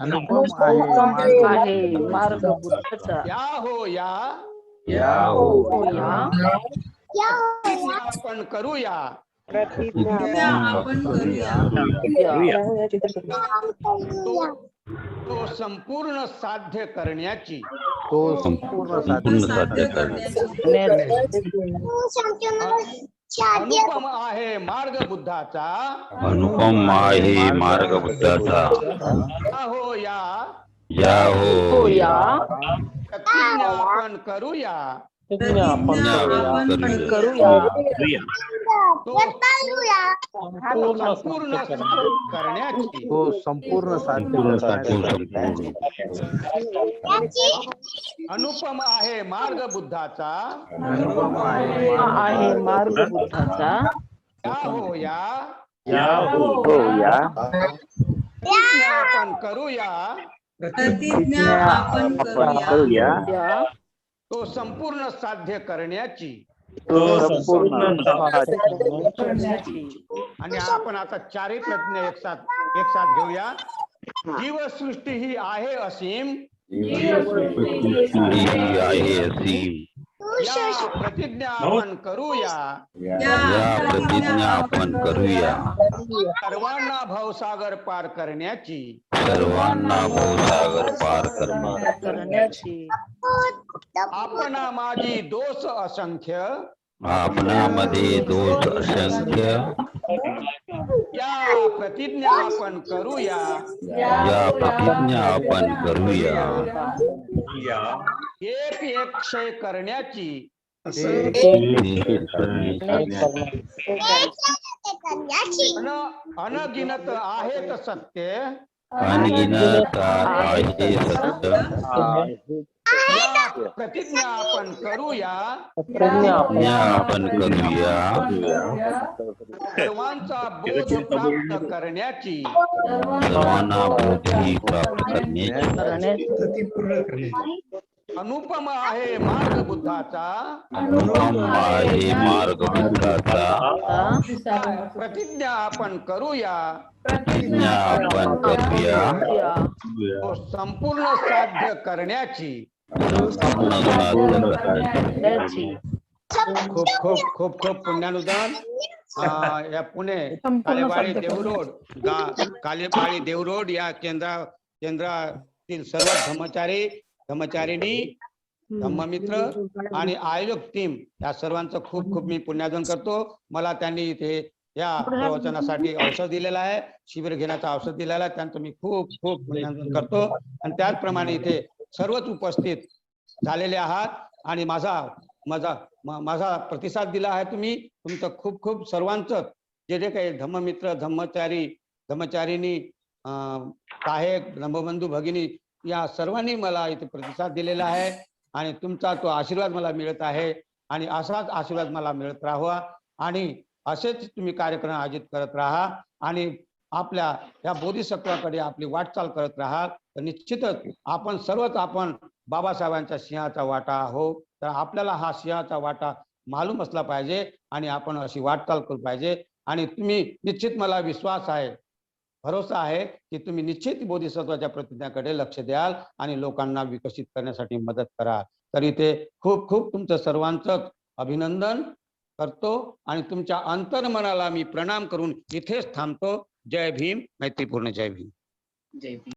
अनुपम आहे मार्ग बुद्धाचा, या हो या आपण करूया, तो संपूर्ण साध्य करण्याची, अनुपम आहे मार्ग बुद्धाचा, अनुपम आहे मार्ग बुद्धाचा, या हो या प्रतिज्ञा आपण करूया, तो संपूर्ण करण्याची, अनुपम आहे मार्ग बुद्धाचा, आहे मार्ग बुद्धाचा, या हो या प्रतिज्ञा आपण करूया, तो संपूर्ण साध्य करण्याची, आणि आपण आता 4 प्रतिज्ञा एक साथ घेऊया. जीवसृष्टी ही आहे असीम, या प्रतिज्ञा आपण करूया, सर्वांना भवसागर पार करण्याची, आपणा माझी दोष असंख्य, आपणामध्ये दोष असंख्य, या प्रतिज्ञा आपण करूया, एक क्षय करण्याची, अनगिनत आहेत सत्य, या प्रतिज्ञा आपण करूया, सर्वांचा बोध प्राप्त करण्याची, अनुपम आहे मार्ग बुद्धाचा, प्रतिज्ञा आपण करूया, तो संपूर्ण साध्य करण्याची. खूप खूप खूप खूप पुण्यानुदान. या पुणे कालेवाडी देवरोड या केंद्रातील सर्व धम्मचारिणी, धम्ममित्र आणि आयोजक टीम या सर्वांचं खूप खूप मी पुण्यार्पण करतो. मला त्यांनी इथे या प्रवचनासाठी अवसर दिलेला आहे, शिबिर घेण्याचा अवसर दिलेला आहे, त्यांचं मी खूप खूप पुण्यार्पण करतो. आणि त्याचप्रमाणे इथे सर्वच उपस्थित झालेले आहात, आणि माझा प्रतिसाद दिला आहे तुम्ही. तुमचं खूप खूप सर्वांचं जे जे काही धम्ममित्र धम्मचारिणी साहेब धम्मबंधू भगिनी या सर्वांनी मला इथे प्रतिसाद दिलेला आहे आणि तुमचा तो आशीर्वाद मला मिळत आहे आणि असाच आशीर्वाद मला मिळत राहावा आणि असेच तुम्ही कार्यक्रम आयोजित करत राहा आणि आपल्या या बोधिसत्वाकडे आपली वाटचाल करत राहा. तर निश्चितच आपण बाबासाहेबांच्या सिंहाचा वाटा आहोत. तर आपल्याला हा सिंहाचा वाटा मालूम असला पाहिजे आणि आपण अशी वाटचाल केली पाहिजे आणि तुम्ही निश्चित मला विश्वास आहे भरोसा आहे की तुम्ही निश्चित बोधिसत्वाच्या प्रतिज्ञाकडे लक्ष द्याल आणि लोकांना विकसित करण्यासाठी मदत कराल. तर इथे खूप खूप तुमचं सर्वांचं अभिनंदन करतो आणि तुमच्या अंतर्मनाला मी प्रणाम करून इथेच थांबतो. जय भीम. मैत्रीपूर्ण जय भीम. जय भीम.